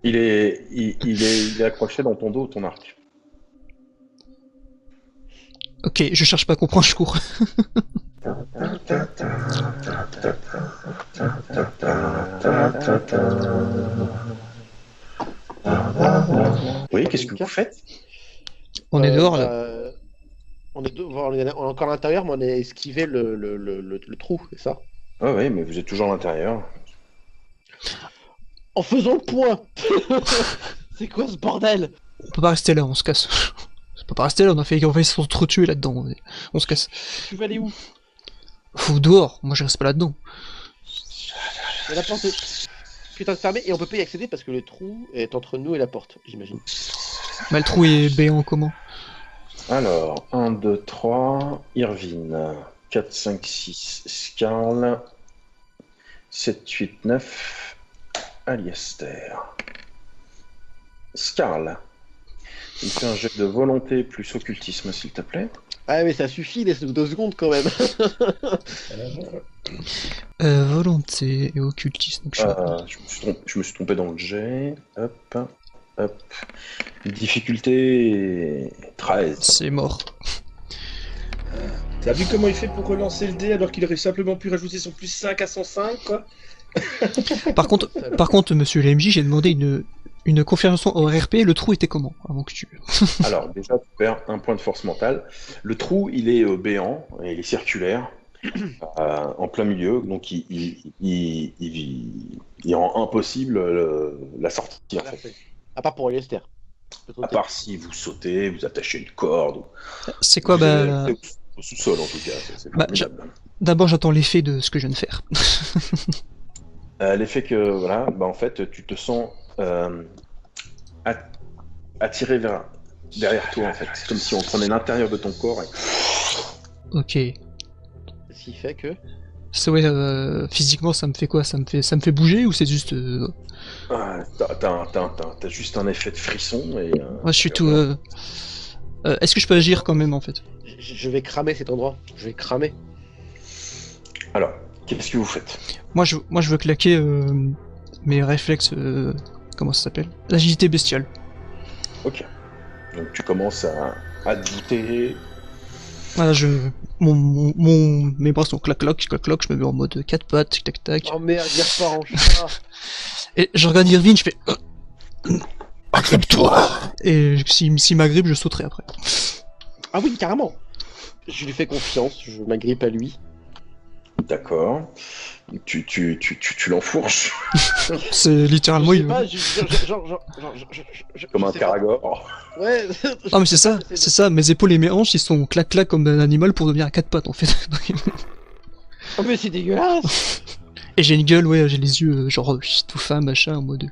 Il est accroché dans ton dos, ton arc. Ok, je cherche pas à comprendre, je cours. Oui, qu'est-ce que vous faites? On est dehors là. On est encore à l'intérieur, mais on a esquivé le trou, c'est ça? Ah oui, mais vous êtes toujours à l'intérieur. En faisant le point. C'est quoi ce bordel? On peut pas rester là, on se casse. On peut pas rester là, on va s'entretuer là-dedans. On se casse. Tu vas aller où? Faut dehors, moi je reste pas là-dedans. Et la porte est putain de fermée et on peut pas y accéder parce que le trou est entre nous et la porte, j'imagine. Mais le trou est béant comment? Alors, 1, 2, 3, Irvine. 4, 5, 6, Scarl. 7, 8, 9, Aliester. Scarl. Il me fait un jet de volonté plus occultisme, s'il te plaît. Ah mais ça suffit, laisse-nous 2 secondes quand même. Volonté et occultisme. Donc Je me suis trompé dans le jet. Hop, hop. Difficulté 13. c'est mort. T'as vu comment il fait pour relancer le dé alors qu'il aurait simplement pu rajouter son plus 5 à son 5, quoi? Par contre, monsieur l'MJ, j'ai demandé une confirmation au RP, le trou était comment avant que tu... Alors, déjà, tu perds un point de force mentale. Le trou, il est béant, et il est circulaire, en plein milieu, donc il rend impossible la sortie, en fait. À part pour Lester. À part si vous sautez, vous attachez une corde. C'est quoi, Vous bah... êtes au sous-sol, en tout cas. C'est Bah, formidable. D'abord, j'attends l'effet de ce que je viens de faire. L'effet que, voilà, bah, en fait, tu te sens attiré derrière toi, en fait. C'est comme si on prenait l'intérieur de ton corps et... Ok. Ce qui fait que... C'est ouais, physiquement, ça me fait quoi? Ça me fait bouger ou c'est juste... T'as juste un effet de frisson et... je suis tout... Est-ce que je peux agir quand même, en fait? Je vais cramer cet endroit. Je vais cramer. Alors, qu'est-ce que vous faites? Moi, je veux claquer mes réflexes... comment ça s'appelle? L'agilité bestiale. Ok. Donc tu commences à te douter. Voilà, mes bras sont clac-clac, je me mets en mode 4 pattes, tac-tac. Oh merde, il repart en chat. Et je regarde Irvine, je fais... Agrippe-toi! Et s'il m'agrippe, je sauterai après. Ah oui, carrément. Je lui fais confiance, je m'agrippe à lui. D'accord. Tu l'enfourches C'est littéralement... Je sais pas, je comme un sais pas. caragor. Ouais. Ah mais c'est ça, mes épaules et mes hanches, ils sont clac-clac comme un animal pour devenir à 4 pattes en fait. Oh mais c'est dégueulasse. Et j'ai une gueule, ouais, j'ai les yeux genre tout fin, machin, en mode...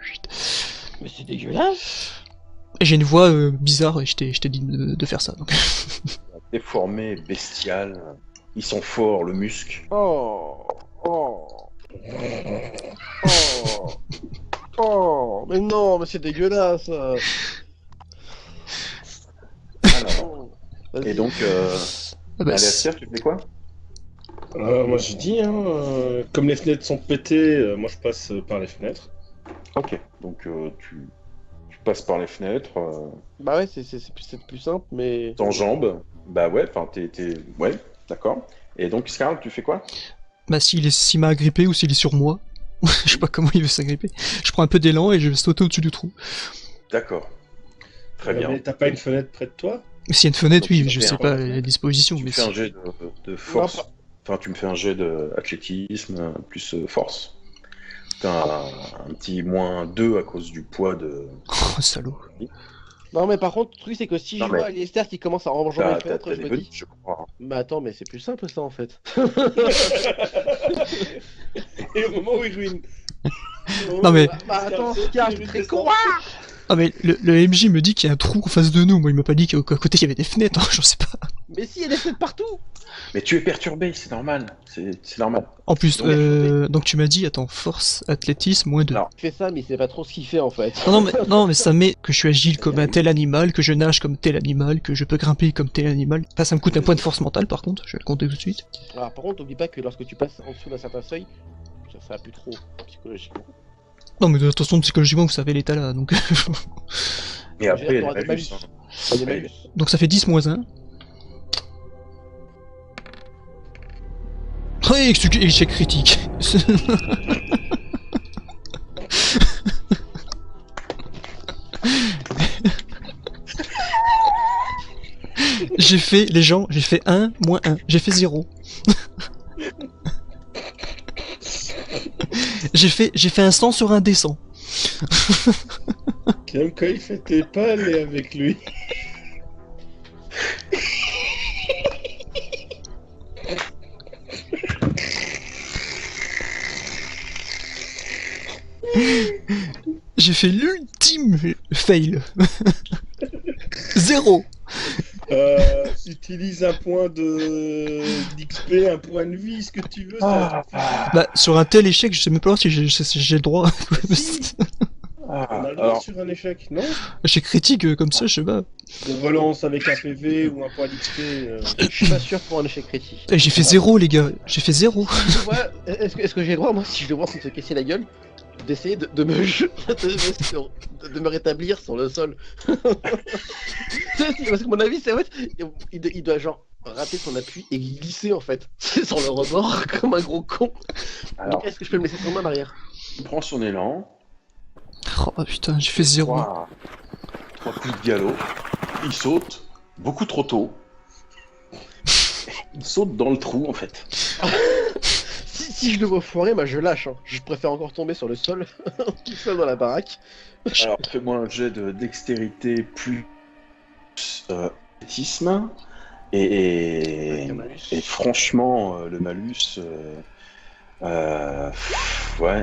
Mais c'est dégueulasse. Et j'ai une voix bizarre et je t'ai dit de faire ça. Donc. Déformé, bestial. Ils sont forts, le musc. Oh. Mais non, mais c'est dégueulasse. Alors, Vas-y. et donc, Ah bah, Alastair, tu fais quoi? Moi j'ai dit, comme les fenêtres sont pétées, moi je passe par les fenêtres. Ok, donc tu passes par les fenêtres, Bah ouais, c'est plus simple, mais... t'enjambes. Bah ouais, enfin ouais, d'accord. Et donc, Scarl, tu fais quoi? bah s'il m'a agrippé ou s'il est sur moi, je sais pas comment il veut s'agripper, je prends un peu d'élan et je vais sauter au-dessus du trou. D'accord. Très bien. Mais t'as pas une fenêtre près de toi? S'il y a une fenêtre, Donc, oui, tu je fais sais un- pas les dispositions, Tu mais fais un si... jet de force. Non, pas- Enfin, tu me fais un jet d'athlétisme plus force. T'as un petit -2 à cause du poids de... Oh, salaud. Non mais par contre, le truc c'est que si Non, je mais- vois Alistair qui commence à enjamber les T'as fenêtres, je des me bonus, dis... je crois. Mais attends, mais c'est plus simple ça en fait. Et au moment où il ruine. Non, mais- Bah attends, Scar, je suis très con. Ah mais le MJ me dit qu'il y a un trou en face de nous, moi il m'a pas dit qu'à côté il y avait des fenêtres, hein, je sais pas. Mais si, il y a des fenêtres partout. Mais tu es perturbé, c'est normal. C'est normal. En plus, Donc, donc tu m'as dit, attends, force, athlétisme, -2. Alors, Il fait ça, mais il sait pas trop ce qu'il fait en fait. Non mais ça met que je suis agile comme un tel animal, que je nage comme tel animal, que je peux grimper comme tel animal. Enfin, ça me coûte un point de force mentale par contre, je vais le compter tout de suite. Alors par contre, n'oublie pas que lorsque tu passes en dessous d'un certain seuil, ça va plus trop psychologiquement. Non mais de toute façon, psychologiquement, vous savez l'état là, donc... et après, il y a t'auras des des malus. malus. hein. Il y a des malus. donc ça fait 10 -1. Ouais, échec critique. J'ai fait, les gens, j'ai fait 1, -1, j'ai fait 0. j'ai fait un 100 sur un descend. Comme quand il fait tes pas, aller avec lui. J'ai fait l'ultime fail. 0. Utilise un point d'XP, un point de vie, ce que tu veux. Ah, Bah, sur un tel échec, je sais même pas si j'ai le droit. On Ah, a le droit alors, sur un échec, non? J'ai critique comme ça, je sais pas. On relance avec un PV ou un point d'XP. Je suis pas sûr pour un échec critique. Eh, j'ai fait 0, les gars. J'ai fait 0. Ouais, est-ce que j'ai le droit, moi, si je le vois en train de se casser la gueule, d'essayer de me de me rétablir sur le sol? Parce que mon avis, c'est en fait, il doit genre rater son appui et glisser en fait sur le rebord comme un gros con. alors, Donc est-ce que je peux me laisser tomber en arrière? il prend son élan. Oh putain, j'ai fait 0. Trois coups de galop. Il saute, beaucoup trop tôt. Il saute dans le trou en fait. Si je le vois foirer, bah je lâche. Hein. Je préfère encore tomber sur le sol, tout seul dans la baraque. Alors fais-moi un jet de dextérité plus athlétisme. Et franchement, le malus, ouais,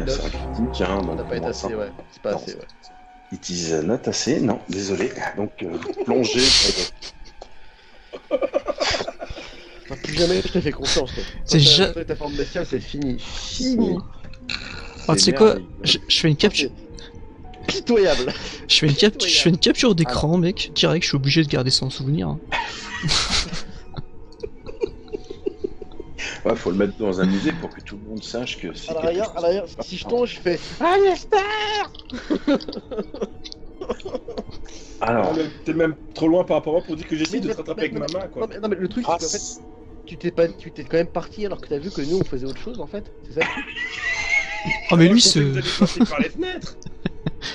c'est un critique. Hein, On donc n'a pas été moins assez, cinq. ouais. C'est pas Non, assez, ouais. It is not assez, non, désolé. Donc, plongée. Enfin, plus jamais je te fais confiance. Toi. C'est Quand ja- t'as fait ta forme bestiale, c'est fini. Fini. Ah, tu sais quoi, je fais une capture. Pitoyable. Je fais une capture d'écran, mec. Direct, je suis obligé de garder ça en souvenir. Hein. Ouais, faut le mettre dans un musée pour que tout le monde sache que c'est. À quelque l'arrière, chose. si je tombe, je fais Alistair. Alors, Ah, mais t'es même trop loin par rapport à moi pour dire que j'essaie de Mais- te rattraper avec ma main, quoi. Non, mais le truc, c'est qu'en fait, tu t'es quand même parti alors que t'as vu que nous on faisait autre chose en fait. C'est ça? Oh, mais Moi, lui, je pensais que ce. vous alliez passer par les fenêtres.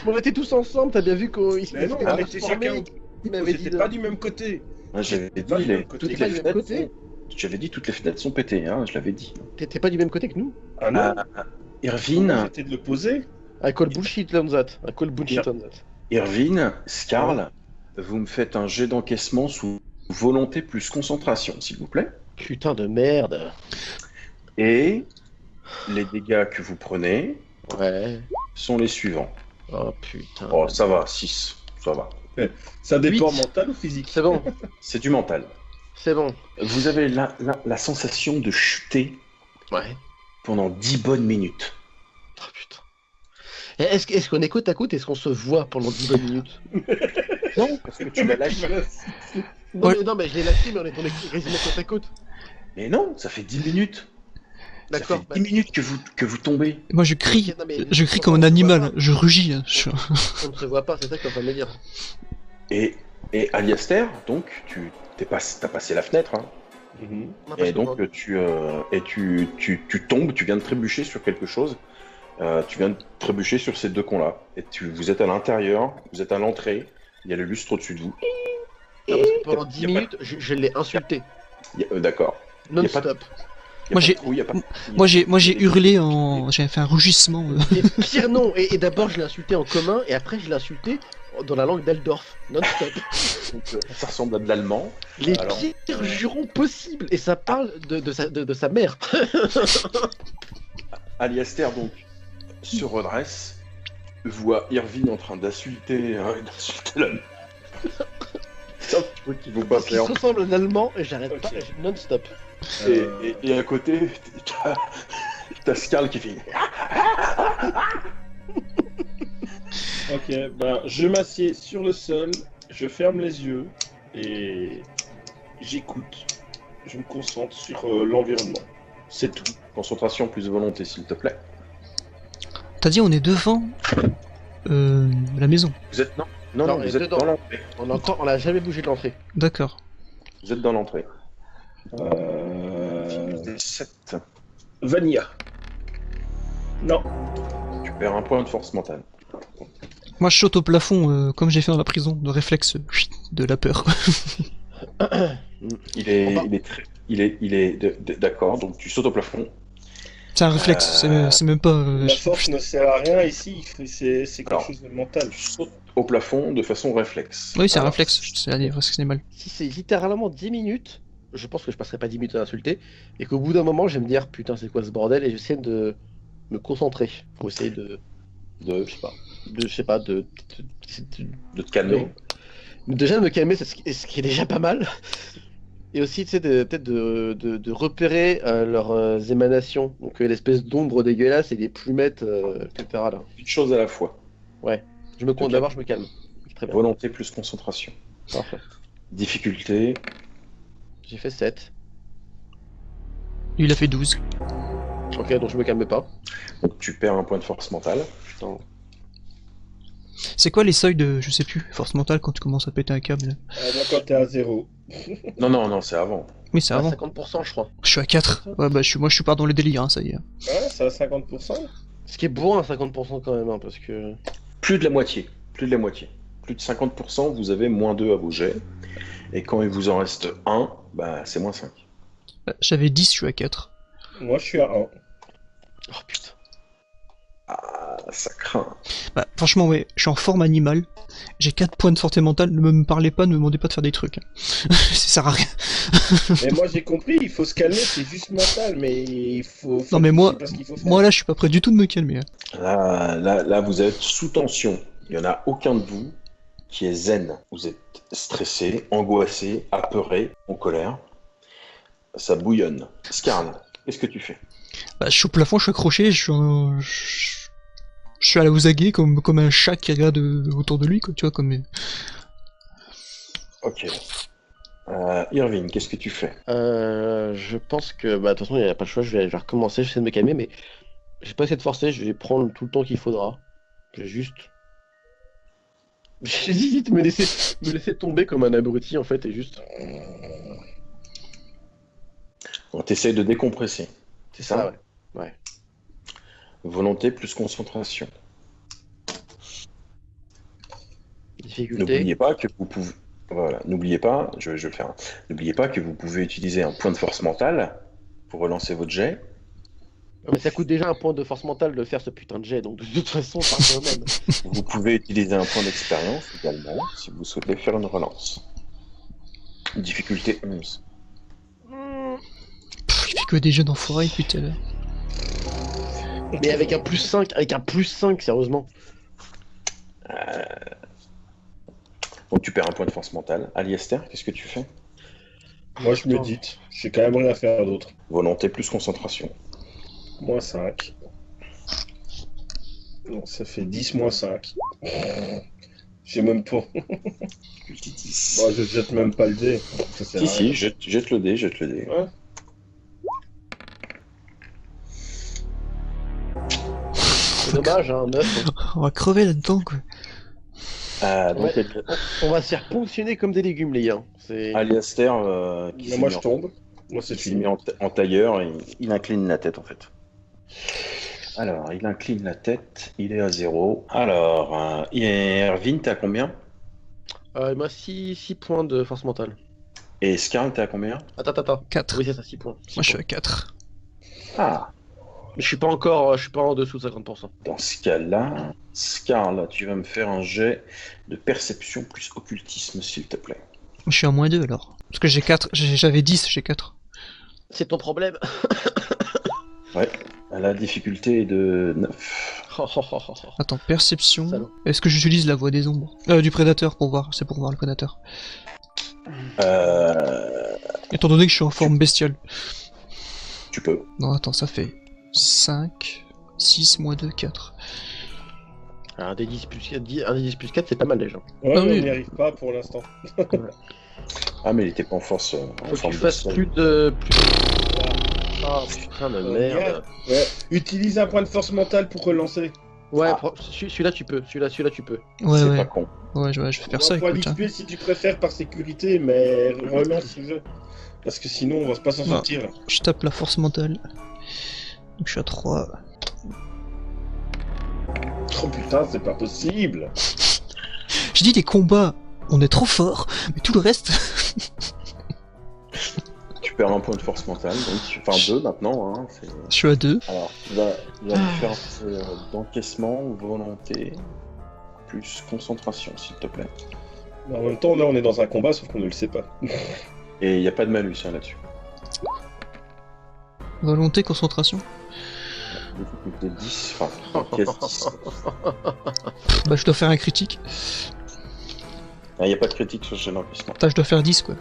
On était tous ensemble, t'as bien vu qu'il Mais non, on était chacun. Il m'avait dit J'étais pas du même côté. moi, j'avais dit, pas du même côté. toutes T'es pas les du même fenêtres côté. sont- j'avais dit toutes les fenêtres sont pétées, hein, je l'avais dit. T'étais pas du même côté que nous? Ah non, Irvine, j'étais de l'opposé. I call bullshit on that. I call bullshit on that. Irvine, Scarl, vous me faites un jet d'encaissement sous volonté plus concentration, s'il vous plaît. Putain de merde. Et les dégâts que vous prenez Ouais. sont les suivants. Oh putain. Oh, ça va, 6, ça va. Ça dépend 8. mental ou physique. C'est bon, C'est du mental. c'est bon. Vous avez la sensation de chuter Ouais. pendant 10 bonnes minutes. Oh putain. Et est-ce qu'on est côte à côte? Est-ce qu'on se voit pendant 10 bonnes minutes? Non, parce que tu l'as lâché. Non, Ouais. non, mais je l'ai lâché, mais on est tombé quasiment côte à côte. Mais non, ça fait 10 minutes. Ça fait D'accord. 10 minutes que vous tombez. Moi, je crie. Non, mais Je crie comme on un se voit animal. pas. Je rugis. Hein. On ne se voit pas, c'est ça que t'es en train de me dire. Et Aliaster, donc, t'as passé la fenêtre. Hein. Mhm. Non, parce Et que donc, moi- tu tombes, tu viens de trébucher sur quelque chose. Tu viens de trébucher sur ces deux cons-là. Et vous êtes à l'intérieur, vous êtes à l'entrée. Il y a le lustre au-dessus de vous. non, parce que pendant y 10 a minutes, je l'ai insulté. D'accord. Non-stop. Moi, j'ai- Moi, j'ai hurlé en. J'avais fait un rugissement. Et pire non, et d'abord je l'ai insulté en commun, et après je l'ai insulté dans la langue d'Aldorf. Non-stop. Donc, ça ressemble à de l'allemand. Les Alors- pires jurons possibles, et ça parle de sa mère. Aliaster, donc, se redresse, voit Irvine en train d'insulter l'homme. C'est un truc qui vous Parce passe qu'il se ressemble à un allemand, et j'arrête Ok. pas, non-stop. Et à côté, t'as Scarl qui fait. Ok, ben je m'assieds sur le sol, je ferme les yeux et j'écoute. Je me concentre sur l'environnement. C'est tout. Concentration plus volonté, s'il te plaît. T'as dit, on est devant la maison. Vous êtes. Non, Non, vous on est êtes dedans. dans l'entrée. On a jamais bougé de l'entrée. D'accord. Vous êtes dans l'entrée. 7. Vanilla. Non. Tu perds un point de force mentale. Moi, je saute au plafond, comme j'ai fait dans la prison, de réflexe de la peur. Il est, On va- il est très. Il est d'accord, donc tu sautes au plafond. C'est un réflexe, c'est même pas. La force ne sert à rien ici, c'est quelque Alors. chose de mental. Tu sautes au plafond de façon réflexe. Oui, c'est un Alors, réflexe. C'est animal. Si c'est littéralement 10 minutes, je pense que je passerai pas 10 minutes à insulter, et qu'au bout d'un moment, je vais me dire putain, c'est quoi ce bordel, et j'essaie de me concentrer pour essayer de. De te calmer. Déjà de me calmer, c'est ce qui est déjà pas mal. Et aussi, tu sais, peut-être de repérer leurs émanations. Donc, l'espèce d'ombre dégueulasse et des plumettes, etc. Là. Une chose à la fois. Ouais. Je me compte d'abord, je me calme. Très bien. Volonté plus concentration. Parfait. Difficulté. J'ai fait 7. Lui, il a fait 12. Ok, donc je me calme pas. Donc tu perds un point de force mentale. Putain. C'est quoi les seuils de, je sais plus, force mentale quand tu commences à péter un câble? Moi, quand t'es à 0. Non, c'est avant. Oui, c'est avant. 50%, je crois. Je suis à 4. Ouais, bah moi je suis pas dans les délires, hein, ça y est. Ouais, c'est à 50%. Ce qui est bon à 50% quand même, hein, parce que... Plus de la moitié. Plus de 50%, vous avez -2 à vos jets. Et quand il vous en reste 1, bah c'est -5. J'avais 10, je suis à 4. Moi, je suis à 1. Oh putain. Ah, ça craint. Bah, franchement, ouais, je suis en forme animale. J'ai 4 points de santé mentale. Ne me parlez pas, ne me demandez pas de faire des trucs. Ça sert à rien. Mais moi, j'ai compris, il faut se calmer, c'est juste mental, mais il faut... Non, mais moi, je sais pas ce qu'il faut faire. moi là, je suis pas prêt du tout de me calmer. Là, vous êtes sous tension. Il n'y en a aucun de vous qui est zen. Vous êtes stressé, angoissé, apeuré, en colère. Ça bouillonne. Scarn, qu'est-ce que tu fais? Bah, je suis au plafond, je suis accroché, je suis à la Usagi comme un chat qui regarde autour de lui, quoi, tu vois, comme... Ok. Irvine, qu'est-ce que tu fais? Je pense que, bah, de toute façon, il n'y a pas le choix, je vais recommencer, j'essaie de me calmer, mais j'ai pas essayé de forcer, je vais prendre tout le temps qu'il faudra. Je vais juste... J'hésite de me laisser tomber comme un abruti, en fait, et juste... On t'essaye de décompresser. C'est ça? Ouais. Volonté plus concentration. Difficulté. N'oubliez pas que vous pouvez... Voilà, n'oubliez pas, je vais le faire. N'oubliez pas que vous pouvez utiliser un point de force mentale pour relancer votre jet. Mais ça coûte déjà un point de force mentale de faire ce putain de jet, donc de toute façon, ça revient au même. Vous pouvez utiliser un point d'expérience également si vous souhaitez faire une relance. Difficulté 11. Il fait que des jeux d'enfoirés depuis tout à l'heure. Mais avec un +5, sérieusement. Donc tu perds un point de force mentale. Aliester, qu'est-ce que tu fais? Moi, je médite. J'ai quand même rien à faire d'autre. Volonté plus concentration. Moins 5. Non, ça fait 10 moins 5. J'ai même pas... Multi 10. Bon, je jette même pas le dé. Ça sert à Si, rien. jette le dé. Ouais. C'est dommage, hein, 9. On va crever là-dedans, quoi. Donc Ouais. On va se faire ponctionner comme des légumes, les gars. C'est... Aliester, qui Mais s'est moi, mis je en- tombe. Moi, c'est il s'est fini. mis en tailleur et il incline la tête en fait. Alors, il incline la tête, il est à 0. Alors, Irvine, t'es à combien? Moi, 6 points de force mentale. Et Scarn, t'es à combien? Attends. 4. Oui, c'est ça, 6 points. Moi, je suis à 4. Ah, Mais je suis pas en dessous de 50%. dans ce cas-là, Scarn, tu vas me faire un jet de perception plus occultisme, s'il te plaît. Je suis à -2 alors. Parce que j'ai 4, j'avais 10, j'ai 4. C'est ton problème. Ouais, la difficulté est de 9. Attends, perception. Salaud. Est-ce que j'utilise la voix des ombres? Du prédateur pour voir, c'est pour voir le prédateur. Étant donné que je suis en forme bestiale. Tu peux. Non, attends, ça fait 5, 6, -2, 4. Un des 10 plus 4, c'est pas mal déjà. Ouais, Ah mais oui. on n'y arrive pas pour l'instant. Ah, mais il était pas en force. Faut que tu fasses plus de... Ah putain de merde. Ouais. Utilise un point de force mentale pour relancer. Ouais, Ah. celui-là tu peux. Celui-là tu peux. Ouais, C'est ouais. pas con. Ouais, je vais faire ça, Un point écoute. hein. d'XP si tu préfères par sécurité, mais relance le jeu. Parce que sinon, on va pas s'en Non. sortir. Là. Je tape la force mentale. Donc je suis à 3. Oh putain, c'est pas possible. J'ai dit des combats, on est trop fort, mais tout le reste... Tu perds un point de force mentale, donc, enfin 2 maintenant. Hein, Je suis à 2. Alors, tu vas me faire un peu d'encaissement, volonté, plus concentration, s'il te plaît. Mais en même temps, là, on est dans un combat, sauf qu'on ne le sait pas. Et il n'y a pas de malus hein, là-dessus. Volonté, concentration. Difficulté 10, enfin, encaisse 10. Bah je dois faire un critique. Il n'y a pas de critique sur ce jeu d'encaissement. Putain, je dois faire 10 quoi.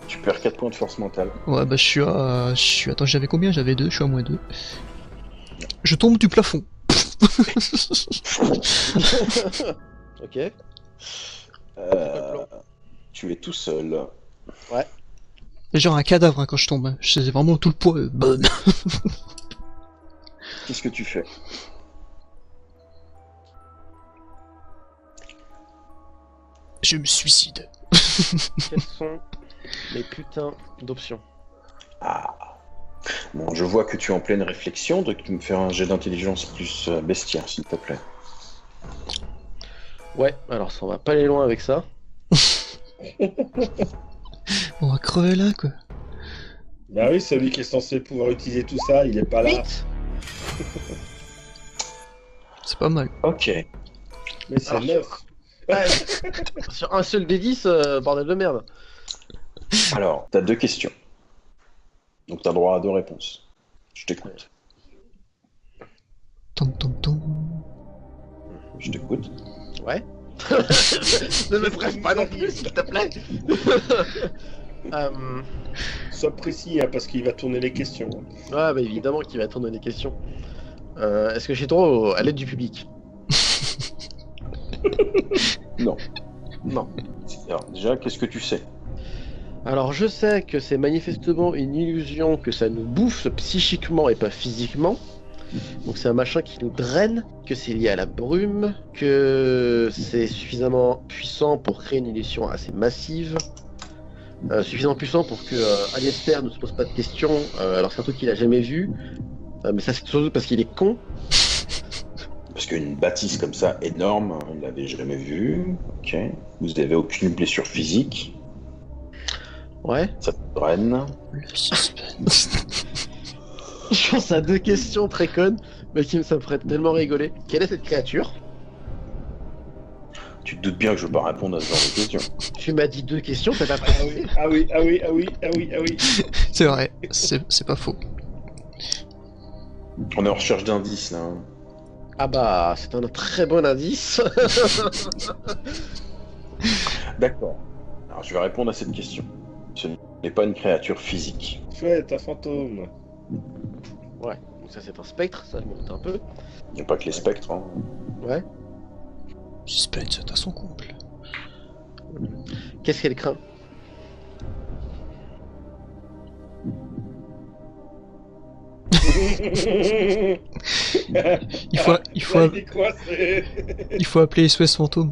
Tu perds 4 points de force mentale. Ouais bah je suis à... Attends, j'avais combien? J'avais 2, je suis à -2. Je tombe du plafond. Ok. Euh, tu es tout seul. C'est genre un cadavre hein, quand je tombe. Hein. C'est vraiment tout le poids. Bonne. Qu'est-ce que tu fais? Je me suicide. Quelles sont les putains d'options? Ah. Bon, je vois que tu es en pleine réflexion, donc tu me fais un jet d'intelligence plus bestiaire, s'il te plaît. Ouais, alors ça on va pas aller loin avec ça. On va crever là, quoi. Bah oui, celui qui est censé pouvoir utiliser tout ça, il est pas là. 8. C'est pas mal. Ok. Mais c'est Alors, 9. Sur un seul des 10, bordel de merde. Alors, t'as 2 questions. Donc t'as droit à 2 réponses. Je t'écoute. Tom tom tom. Je t'écoute. Ouais. Ne me bref pas non plus, s'il te plaît. Sois précis, hein, parce qu'il va tourner les questions. Ouais, bah évidemment qu'il va attendre des questions. Est-ce que j'ai droit à l'aide du public? Non. Non. Alors, déjà, qu'est-ce que tu sais? Alors je sais que c'est manifestement une illusion, que ça nous bouffe psychiquement et pas physiquement. Donc c'est un machin qui nous draine, que c'est lié à la brume, que c'est suffisamment puissant pour créer une illusion assez massive. Suffisamment puissant pour que Aliester ne se pose pas de questions, alors c'est un truc qu'il a jamais vu. Mais ça c'est surtout parce qu'il est con. Parce qu'une bâtisse comme ça, énorme, il l'avait jamais vue. Ok. Vous n'avez aucune blessure physique. Ouais. Ça te draine. Le suspense. Je pense à 2 questions très connes, mais ça me ferait tellement rigoler. Quelle est cette créature? Tu te doutes bien que je ne veux pas répondre à ce genre de questions. Tu m'as dit 2 questions, t'as pas Ah précisé. oui, ah oui, ah oui, ah oui, ah oui, ah oui. C'est vrai, c'est pas faux. On est en recherche d'indices là. Hein. Ah bah, c'est un très bon indice. D'accord. Alors je vais répondre à cette question. Ce n'est pas une créature physique. Chouette, un fantôme. Ouais, donc ça c'est un spectre, ça je me doute un peu. Il n'y a pas que les spectres. Hein. Ouais. Suspense à son comble. Qu'est-ce qu'elle craint? Il faut, Là, il est coincé. il faut appeler SOS Fantôme.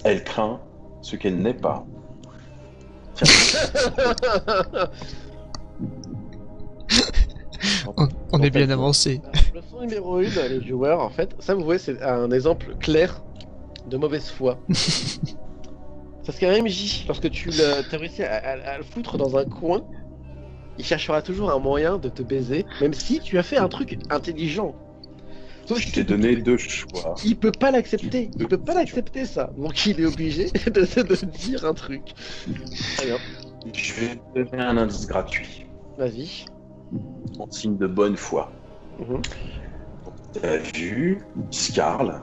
Elle craint ce qu'elle n'est pas. On est bien avancé. Leçon numéro 1, les viewers, en fait, ça vous voyez, c'est un exemple clair de mauvaise foi. Parce qu'un MJ, lorsque t'as réussi à le foutre dans un coin, il cherchera toujours un moyen de te baiser, même si tu as fait un truc intelligent. Sauf Je que t'ai donné 2 choix. il peut pas l'accepter, il peut pas l'accepter ça, donc il est obligé de dire un truc. Très bien, Je vais te donner un indice gratuit. vas-y. En signe de bonne foi. Mhm. T'as vu Scarl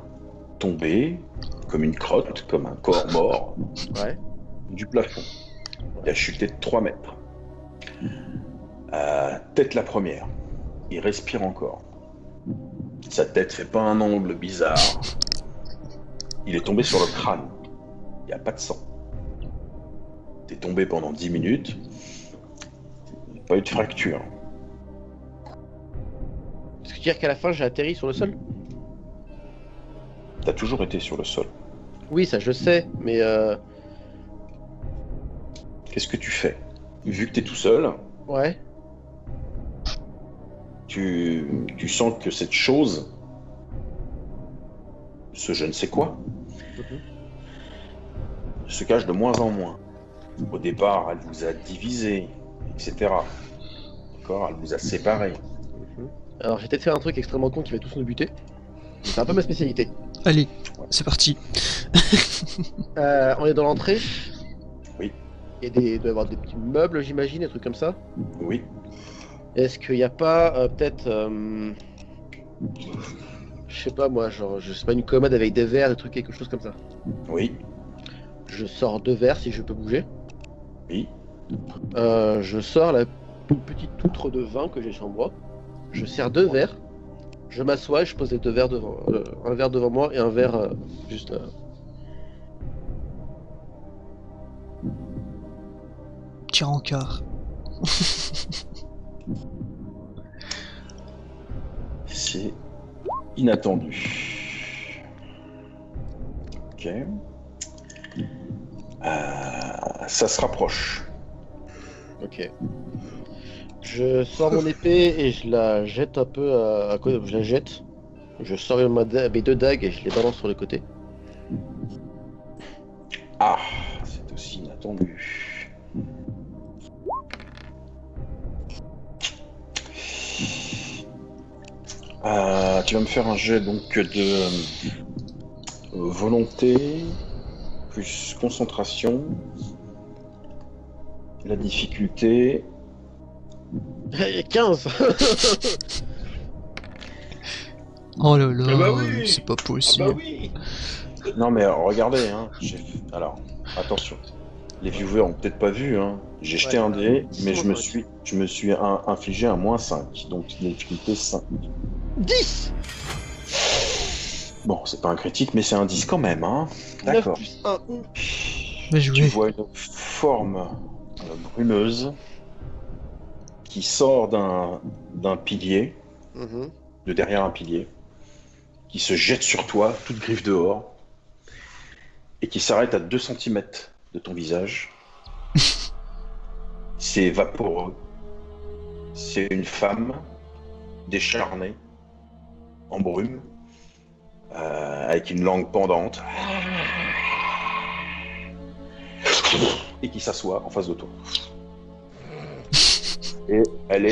tomber comme une crotte, comme un corps mort, Ouais. du plafond. Il a chuté de 3 mètres. Tête la première. Il respire encore. Sa tête fait pas un angle bizarre. Il est tombé sur le crâne. Il n'y a pas de sang. T'es tombé pendant 10 minutes. Il n'y a pas eu de fracture. Ce qui veut dire qu'à la fin j'ai atterri sur le sol? T'as toujours été sur le sol. Oui, ça je sais, mais Qu'est-ce que tu fais? Vu que t'es tout seul, ouais. tu sens que cette chose, ce je ne sais quoi, Mhm. se cache de moins en moins. Au départ, elle vous a divisé, etc. D'accord? Elle vous a séparé. Alors j'ai peut-être fait un truc extrêmement con qui va tous nous buter. C'est un peu ma spécialité. Allez, c'est parti. On est dans l'entrée. Oui. Il doit y avoir des petits meubles, j'imagine, des trucs comme ça. Oui. Est-ce qu'il n'y a pas peut-être, je sais pas moi, genre, je sais pas, une commode avec des verres, des trucs, quelque chose comme ça. Oui. Je sors 2 verres si je peux bouger. Oui. Je sors la toute petite outre de vin que j'ai sur moi. Je sers 2 verres. Je m'assois et je pose les 2 verres devant. Un verre devant moi et un verre juste. Petit rencard. C'est inattendu. Ok. Ça se rapproche. Ok. Je sors mon épée et je la jette un peu à côté. Je la jette. Je sors mes 2 dagues et je les balance sur les côtés. Ah, c'est aussi inattendu. Tu vas me faire un jet donc de volonté plus concentration. La difficulté. 15. Oh là là, Ah bah oui. c'est pas Ah possible. bah oui. Non mais regardez, hein. Alors, attention. Les viewers ont peut-être pas vu, hein. J'ai jeté un dé, mais je me suis infligé un -5, donc une difficulté 5. 10. Bon, c'est pas un critique, mais c'est un 10 quand même, hein. 9 D'accord. plus 1. Bien Tu joué. vois une forme brumeuse qui sort d'un pilier, de derrière un pilier, qui se jette sur toi, toute griffe dehors, et qui s'arrête à 2 cm de ton visage. C'est vaporeux. C'est une femme décharnée, en brume, avec une langue pendante, et qui s'assoit en face de toi. Et elle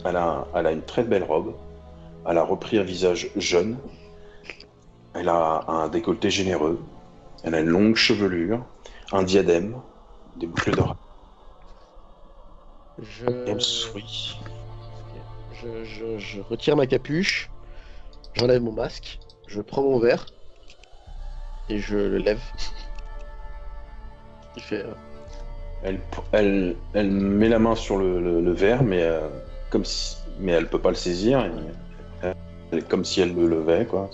a une très belle robe. Elle a repris un visage jeune. Elle a un décolleté généreux. Elle a une longue chevelure, un diadème, des boucles d'oreilles. Elle sourit. Je retire ma capuche, j'enlève mon masque, je prends mon verre et je le lève. Il fait. Elle met la main sur le verre, mais elle peut pas le saisir. Comme si elle le levait, quoi.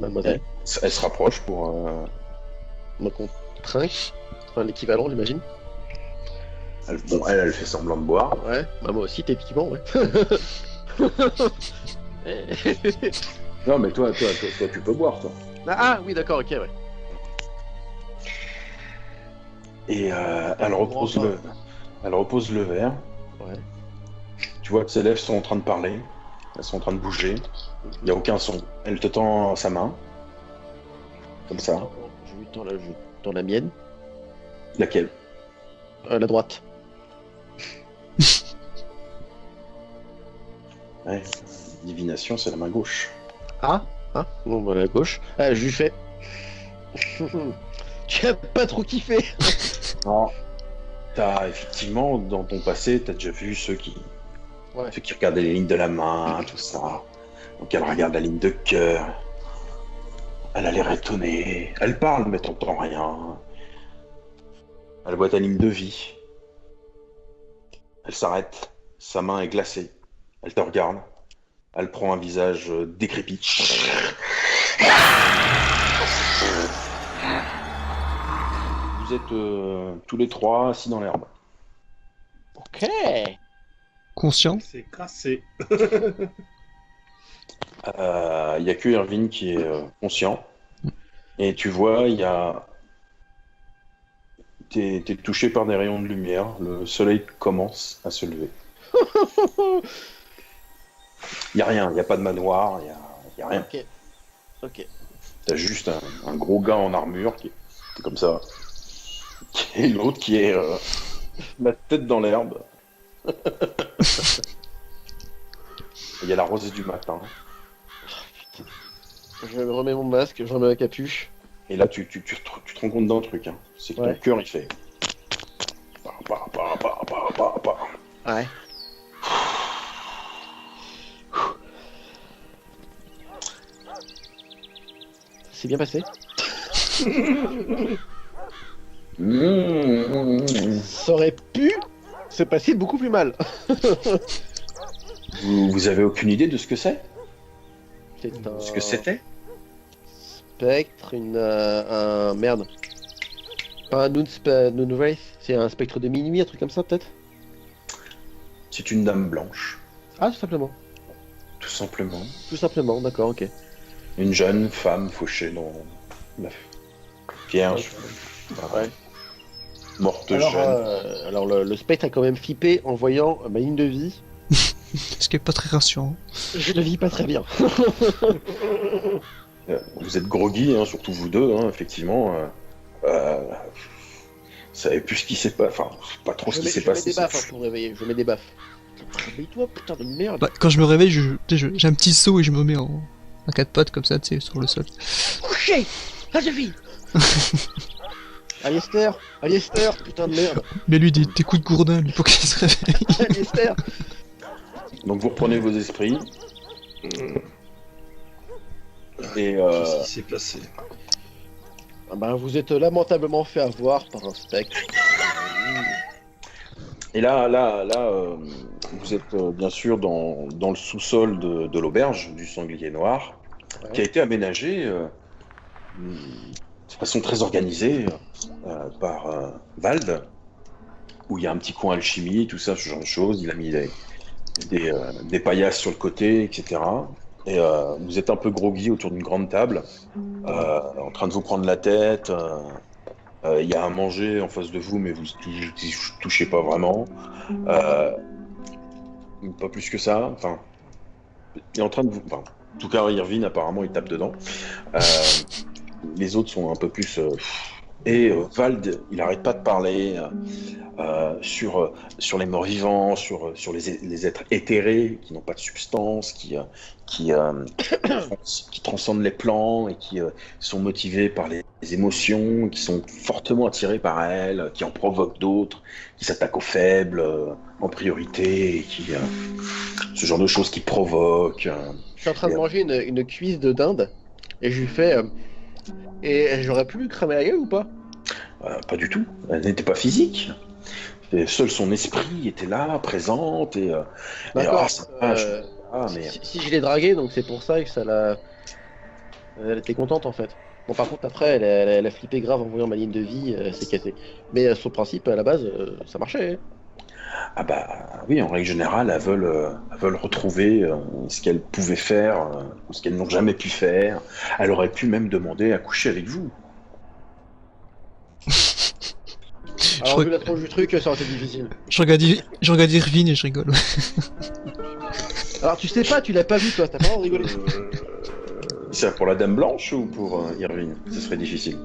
Mademoiselle. Elle se rapproche pour. Donc on trinque, enfin l'équivalent, j'imagine. Elle fait semblant de boire. Ouais, bah moi aussi, techniquement, ouais. Non, mais toi, tu peux boire, toi. Ah oui, d'accord, ok, ouais. Et elle repose le verre. Ouais. Tu vois que ses lèvres sont en train de parler. Elles sont en train de bouger. Il n'y a aucun son. Elle te tend sa main. Comme ça. Je lui tends la mienne. Laquelle? La droite. Ouais. Divination, c'est la main gauche. Ah bon, bah la gauche. Ah, je lui fais. Tu as pas trop kiffé. Non. T'as effectivement, dans ton passé, t'as déjà vu ceux qui regardaient les lignes de la main, tout ça. Donc elle regarde la ligne de cœur. Elle a l'air étonnée. Elle parle, mais t'entends rien. Elle voit ta ligne de vie. Elle s'arrête. Sa main est glacée. Elle te regarde. Elle prend un visage décrépit. Vous êtes tous les trois assis dans l'herbe. Ok. Conscient. C'est crassé. Il n'y a que Irvine qui est conscient. Et tu vois, il y a... T'es touché par des rayons de lumière. Le soleil commence à se lever. Il n'y a rien, il n'y a pas de manoir, il n'y a rien. Ok. T'as juste un gros gars en armure qui est comme ça. Et l'autre qui est la tête dans l'herbe. Il y a la rosée du matin. Je remets mon masque, je remets ma capuche. Et là, tu te rends compte d'un truc. Hein. C'est que ton cœur, il fait... Ouais. C'est bien passé. Ça aurait pu C'est passé beaucoup plus mal. Vous avez aucune idée de ce que c'est? C'est un Ce que c'était? spectre, merde. Pas un Noon Wraith, c'est un spectre de minuit, un truc comme ça peut-être? C'est une dame blanche, Ah, tout simplement. tout simplement. Tout simplement, d'accord, ok. Une jeune femme fauchée dans la vierge. Ouais. Morte Alors, jeune. le spectre a quand même flippé en voyant ma ligne de vie. Ce qui est pas très rassurant. Je le vis pas très bien. Vous êtes groggy, hein, surtout vous deux, hein, effectivement. Vous savez plus ce qui s'est passé. Enfin, pas trop ce qui s'est Je mets passé. des baffes pour me réveiller, je mets des baffes. Réveille-toi, putain de merde. Bah, quand je me réveille, j'ai un petit saut et je me mets en 4 pattes comme ça, tu sais, sur le sol. Couché. Ça suffit. Aliester, putain de merde. Mais lui, des coups de gourdin, lui, pour qu'il se réveille. Aliester. Donc vous reprenez vos esprits. Et Qu'est-ce qui s'est passé? Ah bah, vous êtes lamentablement fait avoir par un spectre. Et là, vous êtes bien sûr dans le sous-sol de l'auberge du Sanglier Noir, Ouais. qui a été aménagé de façon très organisée par Vald, où il y a un petit coin alchimie, tout ça, ce genre de choses. Il a mis des paillasses sur le côté, etc. Et vous êtes un peu groggy autour d'une grande table, en train de vous prendre la tête. Il y a à manger en face de vous, mais vous touchez pas vraiment. Pas plus que ça. Enfin, il est en train de vous. Enfin, en tout cas, Irvine, apparemment, il tape dedans. Les autres sont un peu plus. Et Vald, il arrête pas de parler sur les morts vivants, sur les êtres éthérés qui n'ont pas de substance, qui transcendent les plans et qui sont motivés par les émotions, qui sont fortement attirés par elles, qui en provoquent d'autres, qui s'attaquent aux faibles en priorité, et ce genre de choses qui provoquent. Je suis en train de manger une cuisse de dinde et je lui fais. Et j'aurais pu lui cramer la gueule ou pas? Pas du tout. Elle n'était pas physique. Et seul son esprit était là, présente, et D'accord. mais Si je l'ai draguée, donc c'est pour ça que ça l'a. Elle était contente en fait. Bon, par contre, après, elle a flippé grave en voyant ma ligne de vie, c'est cassé. Mais sur le principe, à la base, ça marchait. ah bah oui, en règle générale, elles veulent retrouver ce qu'elles pouvaient faire, ou ce qu'elles n'ont jamais pu faire. Elle aurait pu même demander à coucher avec vous. Alors, re- vu la tronche du truc, ça aurait été difficile. Je regarde Irvine et je rigole. Alors, tu sais pas, tu l'as pas vu toi, t'as pas le droit de rigoler. C'est pour la dame blanche ou pour Irvine? Ce serait difficile.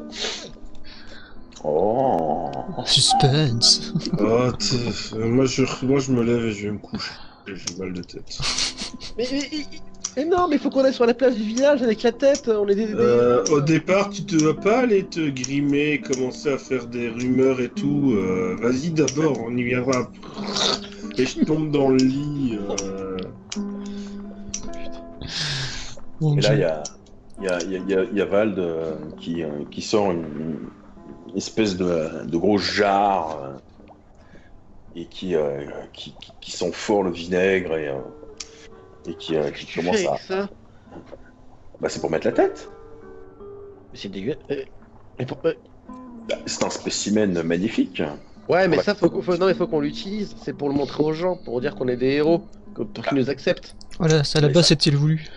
Oh. Suspense. Oh, moi je me lève et je vais me coucher. J'ai mal de tête. Mais non, mais faut qu'on aille sur la place du village avec la tête, on est des... Au départ, tu te vas pas aller te grimer, commencer à faire des rumeurs et tout. Vas-y d'abord, on y viendra. Et je tombe dans le lit. Mon Et là, Dieu. il y a Vald qui sort une espèce de gros jarre et qui sent fort le vinaigre et qui commence à. ça. Bah, c'est pour mettre la tête. Mais c'est dégueu. Mais pour... C'est un spécimen magnifique. Ouais, mais ça, faut qu'on l'utilise. C'est pour le montrer aux gens, pour dire qu'on est des héros, pour qu'ils nous acceptent. Voilà, ça là-bas c'était le voulu.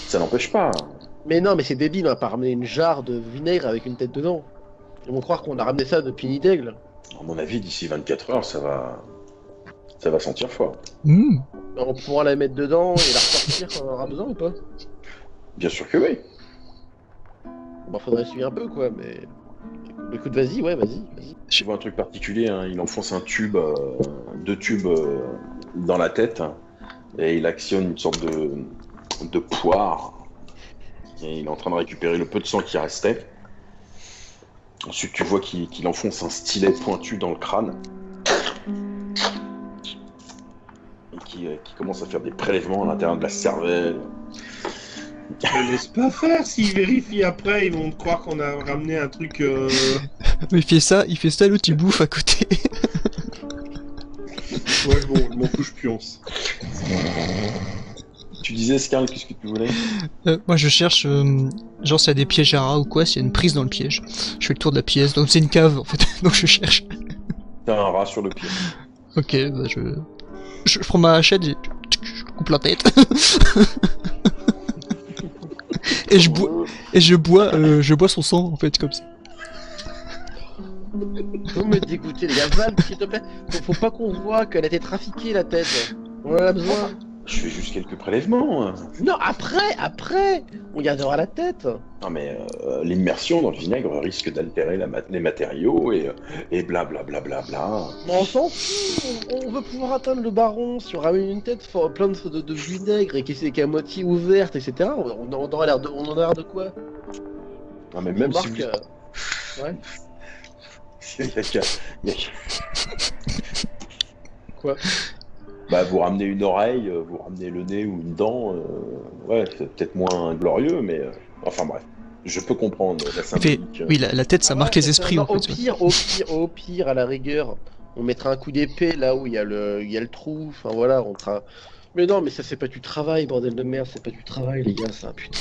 Ça n'empêche pas. Mais non, mais c'est débile, on va pas ramener une jarre de vinaigre avec une tête dedans. Ils vont croire qu'on a ramené ça depuis Nidaigle. À mon avis, d'ici 24 heures, ça va sentir fort. Mmh. On pourra la mettre dedans et la ressortir quand on aura besoin ou pas? Bien sûr que oui. Bon, faudrait suivre un peu, quoi, mais... Écoute, vas-y, ouais, vas-y. Je vois un truc particulier, hein. Il enfonce deux tubes dans la tête, hein, et il actionne une sorte de poire. Et il est en train de récupérer le peu de sang qui restait. Ensuite, tu vois qu'il enfonce un stylet pointu dans le crâne. Et qui commence à faire des prélèvements à l'intérieur de la cervelle. Ne laisse pas faire, s'ils vérifient après, ils vont croire qu'on a ramené un truc... Mais il fait ça, l'autre il bouffe à côté. Ouais, bon, je m'en fous, je pionce. Tu disais, Scarl, qu'est-ce que tu voulais? Moi je cherche, genre s'il y a des pièges à rats ou quoi, s'il y a une prise dans le piège. Je fais le tour de la pièce, donc c'est une cave en fait, donc je cherche. T'as un rat sur le pied. Ok, bah je prends ma hachette et je coupe la tête. Et je bois son sang en fait comme ça. Faut me dégoûter, les gars. Val, s'il te plaît. Faut pas qu'on voit qu'elle a été trafiquée, la tête. On en a besoin. Je fais juste quelques prélèvements. Non, après on gardera la tête. Non mais l'immersion dans le vinaigre risque d'altérer les matériaux et blablabla. Mais on s'en fout. On veut pouvoir atteindre le baron. Si on ramène une tête pleine de vinaigre et qui est à moitié ouverte, etc. On en a l'air de quoi? Non mais même si Remarque, vous... ouais. Il y a qu'à- Quoi? Bah vous ramenez une oreille, vous ramenez le nez ou une dent, ouais c'est peut-être moins glorieux mais enfin bref. Je peux comprendre la symbolique. Oui, la tête ça marque les esprits Non, en fait. au pire, à la rigueur, on mettra un coup d'épée là où il y a le trou. Enfin voilà, on tra... Mais non, mais ça c'est pas du travail, bordel de merde, c'est pas du travail les gars, ça putain.